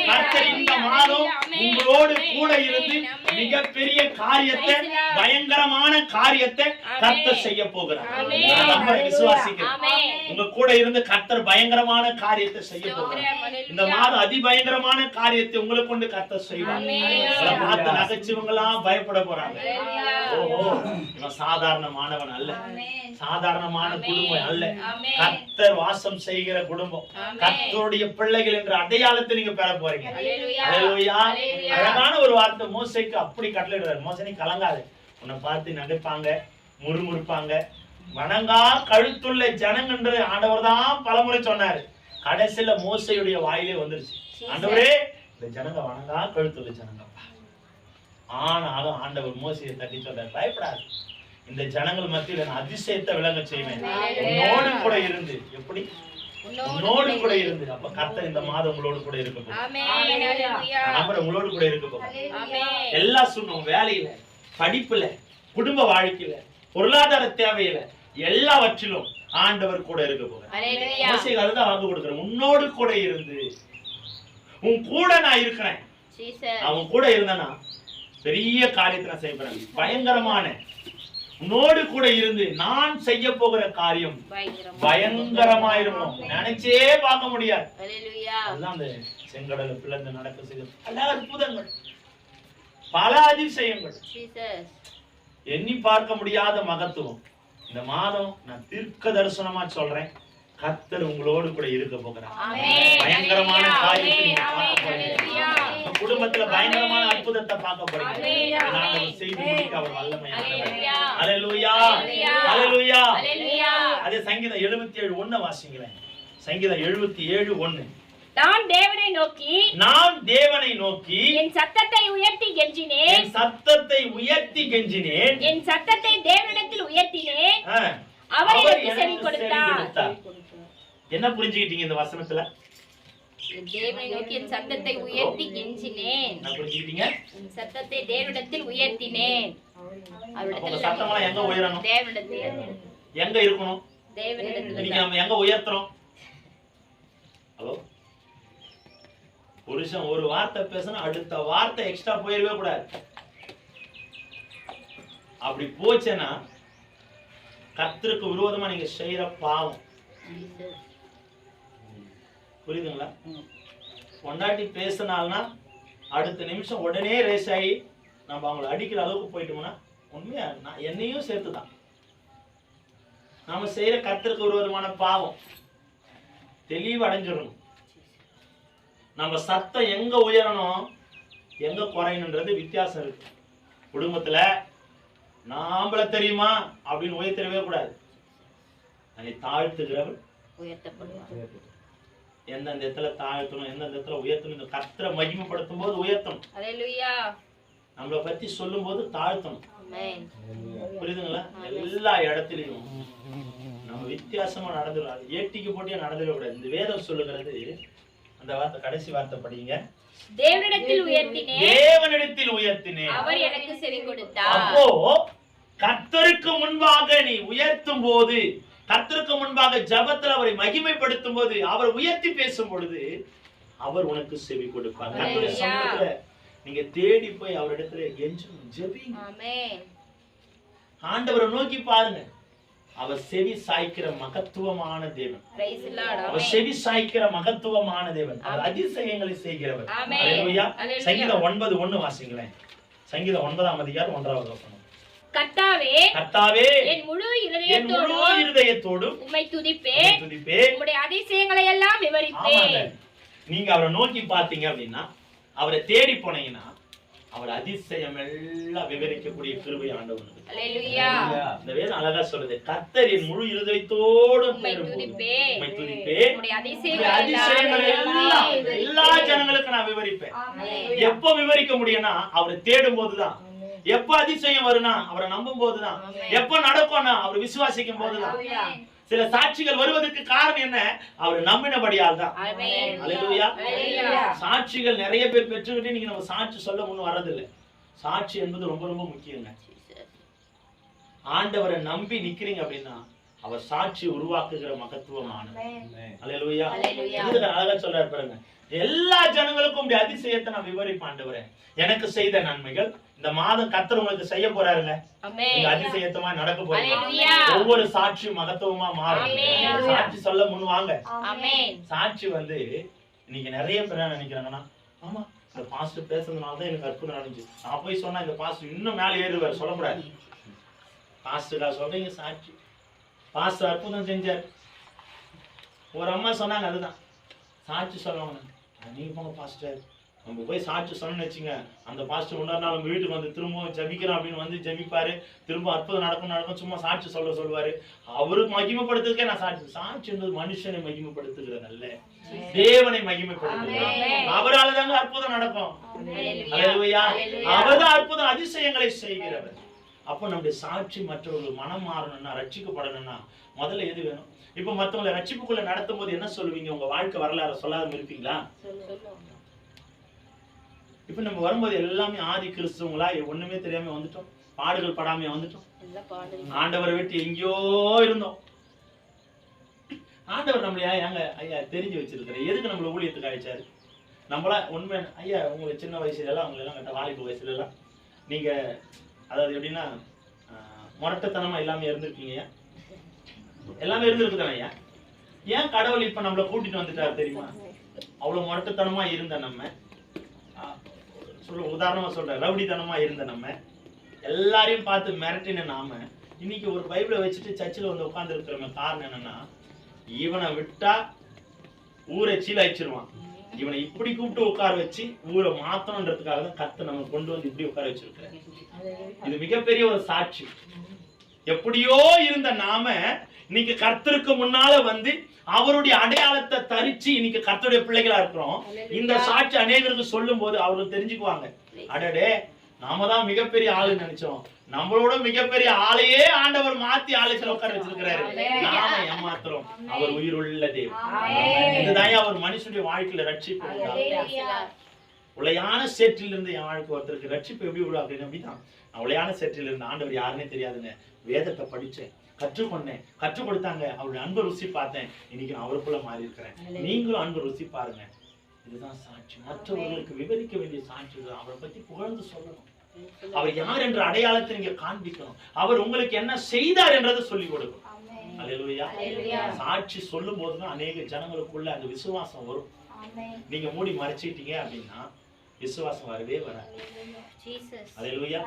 S1: கர்த்தர் இந்த மாதம் உங்களோடு கூட இருந்து மிகப்பெரிய காரியத்தை, பயங்கரமான காரியத்தை கர்த்தர் செய்ய போகிறார். நம்ம விசுவாசிக்கிறோம். உங்க கூட இருந்து கர்த்தர் பயங்கரமான காரியத்தை செய்ய போகிறார். இந்த மாதம் அதிபயங்கரமான காரியத்தை உங்களை கொண்டு கர்த்தர் செய்வார். பார்த்து நகைச்சுவங்களாம் பயப்பட போறாங்க. ஓஹோ, இவன் சாதாரணமானவன் அல்ல, சாதாரணமான குடும்பம் அல்ல, கர்த்தர் வாசம் செய்கிற குடும்பம், கர்த்தருடைய பிள்ளைகள் என்ற அடையாளத்தை நீங்க பெற போறீங்க. அல்லேலூயா. அழகான ஒரு வார்த்தை மோசேக்கு அப்படி கட்டளையிடுறார். மோசே, நீ கலங்காது. உன்னை பார்த்து நகைப்பாங்க, முறுமுறுப்பாங்க. வணங்கா கழுத்துள்ள ஜனங்கன்று ஆண்டவர் தான் பலமுறை சொன்னாரு. கடைசியில மோசையுடைய வாயிலே வந்துருச்சு, ஆண்டவரே இந்த ஜனங்க வணங்கா கழுத்துள்ள ஜனங்கப்பா. ஆனாலும் ஆண்டவர் மோசையை தட்டி சொல்றாரு, பயப்படாது, இந்த ஜனங்கள் மத்தியில நான் அதிசயத்தை விளங்க செய்வேன். உன்னோடு கூட இருந்து. எப்படி? உன்னோடு கூட இருந்து. அப்ப கர்த்தர் இந்த மாதம் உங்களோடு கூட இருக்க போறார். உங்களோடு கூட இருக்க போறார். எல்லா சூழ்நிலை, வேலையில, படிப்புல, குடும்ப வாழ்க்கையில, பொருளாதார தேவையில, எல்லாவற்றிலும் ஆண்டவர் கூட இருக்க போறார். அதுதான் வாக்கு கொடுக்கிறேன். உன்னோடு கூட இருந்து, உன் கூட நான் இருக்கிறேன். அவன் கூட இருந்தனா பெரிய காரியத்தை நான் செய்யறேன். பயங்கரமான உன்னோடு கூட இருந்து நான் செய்ய போகிற காரியம் பயங்கரமா இருக்கும். நினைச்சே பார்க்க முடியாது. அந்த செங்கடல பிளந்து நடக்க செய்த பல அற்புதங்கள், பல அதிசயங்கள், எண்ணி பார்க்க முடியாத மகத்துவம். இந்த மாதம் நான் தீர்க்க தரிசனமா சொல்றேன், கர்த்தர் உங்களோடு கூட இருக்க போகிறார். பயங்கரமான காரியத்தை பார்க்க போறீங்க. குடும்பத்துல பயங்கரமான அற்புதத்தை பார்க்க போறீங்க. செய்து முடிக்க அவர் வல்லமையானவர். அல்லேலூயா, அல்லேலூயா. அதே சங்கீதம் 77:1 வாசிங்களேன். சங்கீதம் 77:1.
S2: நான் தேவனை நோக்கி என் சத்தத்தை உயர்த்தி கெஞ்சினேன். என் சத்தத்தை தேவனிடத்தில் உயர்த்தினேன். அவர் எனக்கு செவி கொடுத்தார்.
S1: என்ன புரிஞ்சுக்கிட்டீங்க இந்த வசனத்துல?
S2: தேவனை நோக்கி என் சத்தத்தை உயர்த்தி கெஞ்சினேன்.
S1: என்ன புரிஞ்சுக்கிட்டீங்க?
S2: என் சத்தத்தை தேவனிடத்தில் உயர்த்தினேன்.
S1: அவருடைய சத்தம்லாம் எங்க உயரணும்?
S2: தேவனிடத்தில்.
S1: எங்க இருக்கணும்?
S2: தேவனிடத்தில்.
S1: இன்னைக்கு நம்ம எங்க உயர்த்துறோம்? ஹலோ, புருஷன் ஒரு வார்த்தை பேசினா அடுத்த வார்த்தை எக்ஸ்ட்ரா போயிடவே கூடாது. அப்படி போச்சுன்னா கர்த்தருக்கு விரோதமா நீங்க செய்யற பாவம். புரியுதுங்களா? பொண்டாட்டி பேசினால்னா அடுத்த நிமிஷம் உடனே ரேஸ் ஆகி நம்ம அவங்களை அடிக்கிற அளவுக்கு போயிட்டோம்னா உண்மையா என்னையும் சேர்த்துதான் நாம செய்யற கர்த்தருக்கு விரோதமான பாவம். தெளிவு அடைஞ்சிடணும். நம்ம சத்தம் எங்க உயரணும் எங்க குறையணுன்றது வித்தியாசம் இருக்கு. குடும்பத்துல நாம்பள தெரியுமா அப்படின்னு உயர்த்தவே கூடாது. அதை தாழ்த்துகிறவள் உயர்த்தப்படுவார். எந்தெந்த இடத்துல தாழ்த்தணும், எந்தெந்த இடத்துல உயர்த்தணும், இந்த கர்த்தரை மகிமைப்படுத்தும் போது உயர்த்தணும்.
S2: அல்லேலூயா.
S1: நம்மளை பத்தி சொல்லும் போது தாழ்த்தணும். புரியுதுங்களா? எல்லா இடத்துலயும் நம்ம வித்தியாசமா நடந்துடும். ஏட்டிக்கு போட்டியா நடந்துடக்கூடாது. இந்த வேதம் சொல்லுகிறது, அந்த வார்த்தை கடைசி வார்த்தை படிங்க.
S2: தேவனிடத்தில் உயர்த்தினேன்,
S1: தேவனிடத்தில் உயர்த்தினேன்,
S2: அவர் எனக்கு செவி கொடுத்தார்.
S1: அப்போ கர்த்தருக்கு முன்பாக நீ உயர்த்தும் போது, கர்த்தருக்கு முன்பாக ஜெபத்தில் அவரை மகிமைப்படுத்தும் போது, அவர் உயர்த்தி பேசும் பொழுது அவர் உனக்கு செவி கொடுப்பார். கர்த்தருடைய சமூகத்துல நீங்க தேடி போய் அவரிடத்துல கெஞ்சணும், ஜெபிங்க. ஆமென். ஆண்டவரை நோக்கி பாருங்க. அவர் செவி சாய்க்கிற மகத்துவமான தேவன். Praise the Lord. அவர் செவி சாய்க்கிற மகத்துவமான தேவன். அவர் அதிசயங்களை செய்கிறவர். அல்லேலூயா. சங்கீதம் 9:1 வாசிங்களேன். சங்கீதம் 9ஆம் அதிகாரம் 1வது வசனம். கர்த்தாவே, கர்த்தாவே, என் முழு இருதயத்தோடும் உம்மை துதிப்பேன். உம்முடைய அதிசயங்களை எல்லாம் விவரிப்பேன். நீங்க அவரை நோக்கி பாத்தீங்க அப்படின்னா, அவரை தேடி போனீங்கன்னா, அவர் அதிசயம் எல்லாம் விவரிக்கக்கூடிய கிருபை ஆண்டவனுக்கு. அல்லேலூயா. இந்த வேதம் அழகா சொல்லுது, கர்த்தர் என் முழு இருதயத்தோடு உம்மை துதிப்பேன். உம்முடைய அதிசயங்களை எல்லாம் எல்லா ஜனங்களுக்கும் நான் விவரிப்பேன். எப்போ விவரிக்க முடியும்னா, அவரை தேடும் போதுதான். எப்ப அதிசயம் வரும்னா அவரை நம்பும் போதுதான். எப்ப நடக்கும்னா அவர் விசுவாசிக்கும் போதுதான். சில சாட்சிகள் வருவதற்கு காரணம் என்ன? அவர் நம்பினபடியால் தான். அல்லேலூயா. சாட்சிகள் நிறைய பேர் பெற்றுக்கிட்டு நீங்க நம்ம சாட்சி சொல்ல முன்னும் வர்றதில்லை. சாட்சி என்பது ரொம்ப ரொம்ப முக்கியங்க. ஆண்டவரை நம்பி நிக்கிறீங்க அப்படின்னா அவர் சாட்சி உருவாக்குகிற மகத்துவமானது. அல்லேலூயா. அழகா சொல்றாரு பாருங்க, எல்லா ஜனங்களுக்கும் உடைய அதிசயத்தை நான் விவரிப்பேன். ஆண்டவரே, எனக்கு செய்த நன்மைகள் இந்த மாதம் கர்த்தர் உங்களுக்கு செய்ய போறாருங்க. நீங்க அதிசயத்தமா நடக்க போறீங்க. ஒவ்வொரு சாட்சியும் மகத்துவமா மாறும். சாட்சி சொல்ல முன் வாங்க. சாட்சி வந்து நீங்க நிறைய பேர் நினைக்கிறாங்கன்னா, ஆமா இந்த பாஸ்டர் பேசுறதுனாலதான் எனக்கு அற்புதம் நடந்துச்சு, நான் போய் சொன்னா இந்த பாஸ்டர் இன்னும் மேல ஏறுவார். சொல்லக்கூடாது. பாஸ்டரா சொல்றீங்க சாட்சி, பாஸ்டர் அற்புதம் செஞ்சார். ஒரு அம்மா சொன்னாங்க, அதுதான் சாட்சி சொல்லுவாங்க. நீங்க போங்க பாஸ்டர், நம்ம போய் சாட்சி சொன்னு வச்சுங்க, அந்த பாஸ்டர் முன்னாடி நாள் உங்க வீட்டுக்கு வந்து திரும்பவும் ஜபிக்கிறோம் அப்படின்னு வந்து ஜபிப்பாரு. திரும்ப அற்புதம் நடக்கும். சும்மா சாட்சி சொல்லுவாரு. அவருக்கு மகிமைப்படுத்துறதுக்கே நான் சாட்சி என்பது மனுஷனை மகிமைப்படுத்துகிறது அல்ல, தேவனை மகிமைப்படுத்துகிறது. அவரால் தாங்க அற்புதம் நடக்கும். அவர்தான் அற்புதம் அதிசயங்களை செய்கிறவர். அப்போ நம்முடைய சாட்சி மற்றவர்கள் மனம் மாறணும்னா, ரட்சிக்கப்படணும்னா முதல்ல எது வேணும்? இப்ப மற்றவங்களை ரட்சிப்புக்குள்ள நடத்தும் போது என்ன சொல்லுவீங்க? உங்க வாழ்க்கை வரலாறு சொல்லாம இருப்பீங்களா? இப்ப நம்ம வரும்போது எல்லாமே ஆதி கிறிஸ்துவங்களா ஒண்ணுமே தெரியாம வந்துட்டோம், பாடுகள் படாம வந்துட்டோம், ஆண்டவரை விட்டு எங்கேயோ இருந்தோம். ஆண்டவர் நம்மள ஏங்க ஐயா தெரிஞ்சு வச்சிருக்கிற, எதுக்கு நம்மள ஊழியத்துக்கு அழைச்சாரு? நம்மளா உண்மை ஐயா உங்களுக்கு சின்ன வயசுல எல்லாம், அவங்க எல்லாம் கட்ட வாலிப வயசுல எல்லாம் நீங்க அதாவது எப்படின்னா முரட்டத்தனமா எல்லாமே இருந்திருக்கீங்க. எல்லாமே இருந்திருக்குதானே ஐயா? ஏன் கடவுள் இப்ப நம்மள கூட்டிட்டு வந்துட்டாரு தெரியுமா? அவ்வளவு முரட்டத்தனமா இருந்த நம்ம, உதாரணமா சொல்ற ரவுடித்தனமா இருந்த நம்ம, எல்லாரையும் பார்த்து மிரட்டின நாம இன்னைக்கு ஒரு பைபிளை வச்சுட்டு சர்ச்சில் வந்து உட்கார்ந்து இருக்கிறோம். காரணம் என்னன்னா, இவனை விட்டா ஊரை சீலாய்ச்சிருவான், இவனை இப்படி கூப்பிட்டு உட்கார வச்சு ஊரை மாத்தணுன்றதுக்காக தான் கர்த்தர் நம்ம கொண்டு வந்து இப்படி உட்கார வச்சிருக்கிறார். இது மிகப்பெரிய ஒரு சாட்சி. எப்படியோ இருந்த நாம இன்னைக்கு கர்த்தருக்கு முன்னால வந்து அவருடைய அடையாளத்தை தரிச்சு இன்னைக்கு கர்த்தருடைய பிள்ளைகளா இருக்கிறோம். இந்த சாட்சி அநேகருக்கு சொல்லும் போது அவர்கள் தெரிஞ்சுக்குவாங்க, அடடே நாம தான் மிகப்பெரிய ஆளுன்னு நினைச்சோம், நம்மளோட மிகப்பெரிய ஆளையே ஆண்டவர் மாத்தி ஆலயத்துல உட்கார வச்சிருக்கிறாரு, நாம ஏமாத்துறோம். அவர் உயிருள்ள தேவன். இதுதான் அவர் மனுஷனுடைய வாழ்க்கையில ரட்சிப்பு. உளையான சேற்றில் இருந்து என் வாழ்க்கை ஒருத்தருக்கு ரட்சிப்பு எப்படி விடும் அப்படின்னு நம்பிதான். உளையான சேற்றில் இருந்து ஆண்டவர் யாருன்னே தெரியாதுங்க, வேதத்தை படிச்சேன், கற்றுக்கொண்டேன், கற்றுக் கொடுத்தாங்க, அவருடைய அன்பு ருசி பார்த்தேன், இன்னைக்கு நான் அவருக்குள்ள மாறி இருக்கிறேன். நீங்களும் அன்பு ருசி பாருங்க. இதுதான் சாட்சி. மற்றவர்களுக்கு விவரிக்க வேண்டிய சாட்சி. அவரை பத்தி புகழ்ந்து சொல்லணும். அவர் யார் என்ற அடையாளத்தை நீங்க காண்பிக்கணும். அவர் உங்களுக்கு என்ன செய்தார் என்றதை சொல்லிக் கொடுக்கணும். அல்லேலூயா. சாட்சி சொல்லும் போதுதான் அநேக ஜனங்களுக்குள்ள அந்த விசுவாசம் வரும். நீங்க மூடி மறைச்சிட்டீங்க அப்படின்னா விசுவாசம் வரவே வராது. அல்லேலூயா.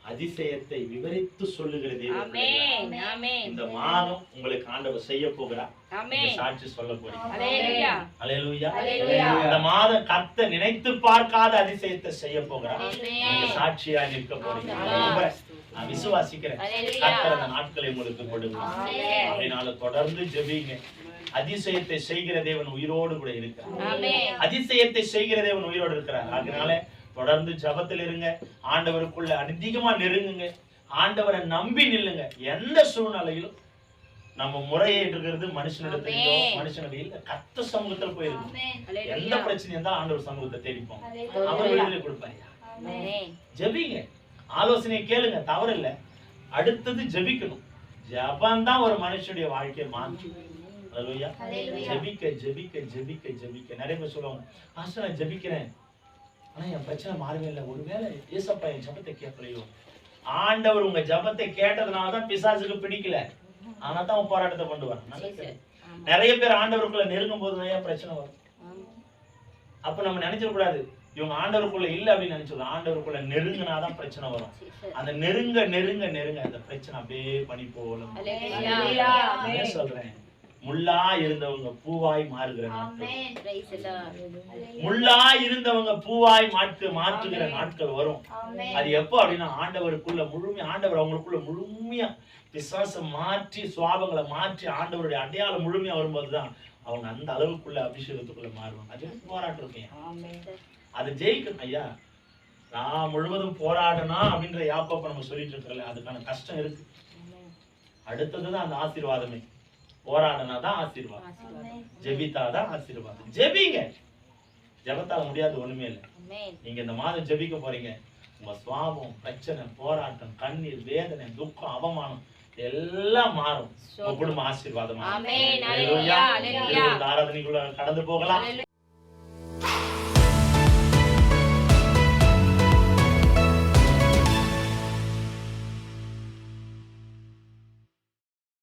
S1: அதிசயத்தை விவரித்து சொல்லுகிற தேவன்.
S2: ஆமென் ஆமென்.
S1: இந்த மாதம் உங்களுக்கு ஆண்டவர் செய்ய போகிறார்.
S2: ஆமென்.
S1: சாட்சி சொல்ல போறீங்க.
S2: ஹல்லேலூயா
S1: ஹல்லேலூயா.
S2: ஹல்லேலூயா.
S1: இந்த மாதம் கர்த்தர் நினைத்து பார்க்காத அதிசயத்தை செய்ய போகிறார்.
S2: ஆமென்.
S1: நீங்க சாட்சியா நிற்க போறீங்க. நான் விசுவாசிக்கிறேன்.
S2: ஹல்லேலூயா.
S1: கர்த்தர் அந்த நாட்களை உங்களுக்கு கொடுப்பார்.
S2: ஆமென்.
S1: அப்படினால தொடர்ந்து ஜெபிங்க. அதிசயத்தை செய்கிற தேவன் உயிரோடு கூட இருக்கிறார்.
S2: ஆமென்.
S1: அதிசயத்தை செய்கிற தேவன் உயிரோடு இருக்கிறார். அதனால தொடர்ந்து ஜெபத்தில் இருங்க. ஆண்டவருக்குள்ள அதிகமா நெருங்குங்க. ஆண்டவரை நம்பி நில்லுங்க. எந்த சூழ்நிலையிலும் நம்ம முறையே இருக்கிறது மனுஷனிடத்திலோ மனுஷனுடைய இல்ல, கர்த்தர் சமூகத்துல போயிருக்கோம். எந்த பிரச்சனையும் இருந்தா ஆண்டவர் சமூகத்தை தேடிப்போம். அவர் விடுதலை கொடுப்பாரு.
S2: ஆமென்.
S1: ஜெபிங்க. ஆலோசனையை கேளுங்க, தவறு இல்ல. அடுத்தது ஜெபிக்கணும். ஜெபம் தான் ஒரு மனுஷனுடைய வாழ்க்கையை மாற்றும். ஹல்லேலூயா. ஜெபிக்க ஜெபிக்க ஜெபிக்க ஜெபிக்க. நிறைய பேர் சொல்லுவாங்க, பாஸ்டர் நான் ஜெபிக்கிறேன், ஆனா என் பிரச்சனை மாறவே இல்லை. ஒருவேளை ஏசப்பா என் ஜெபத்தை கேட்கலையோ? ஆண்டவர் உங்க ஜெபத்தை கேட்டதுனாலதான் பிசாசுக்கு பிடிக்கல. ஆனா தான் அவன் போராட்டத்தை கொண்டு வரான். நிறைய பேர் ஆண்டவருக்குள்ள நெருங்கும் போதுதான் பிரச்சனை வரும். அப்ப நம்ம நினைச்சிட கூடாது இவங்க ஆண்டவருக்குள்ள இல்ல அப்படின்னு நினைச்சிடலாம். ஆண்டவருக்குள்ள நெருங்கினாதான் பிரச்சனை வரும். அந்த நெருங்க நெருங்க நெருங்க அந்த பிரச்சனை அப்படியே பனி போல. என்ன சொல்றேன், முள்ளா இருந்தவங்க பூவாய் மாறுகிற நாட்கள், முள்ளா இருந்தவங்க பூவாய் மாற்றுகிற நாட்கள் வரும். அது எப்போ அப்படின்னா ஆண்டவருக்குள்ள முழுமையா, ஆண்டவர் அவங்களுக்குள்ள முழுமையா பிசாசை மாற்றி சுவாபங்களை மாற்றி ஆண்டவருடைய அடையாளம் முழுமையா வரும்போதுதான் அவங்க அந்த அளவுக்குள்ள அபிஷேகத்துக்குள்ள மாறுவாங்க. அது போராட்டம் இருக்கேன், அதை ஜெயிக்கணும். ஐயா நான் முழுவதும் போராடணும் அப்படின்ற யாப்ப நம்ம சொல்லிட்டு இருக்கல, அதுக்கான கஷ்டம் இருக்கு. அடுத்ததுதான் அந்த ஆசீர்வாதமே. போராடனாதான் ஆசீர்வாதம், ஜெபித்தாதான் ஆசீர்வாதம். ஜெபிங்க. ஜெபத்தால முடியாது ஒண்ணுமே இல்லை. நீங்க இந்த மாதம் ஜெபிக்க போறீங்க. உங்க சுவாபம், பிரச்சனை, போராட்டம், கண்ணீர், வேதனை, துக்கம், அவமானம் எல்லாம் மாறும். உங்க குடும்ப ஆசீர்வாதம். ஆராதனைக்குள்ள கடந்து போகலாம்.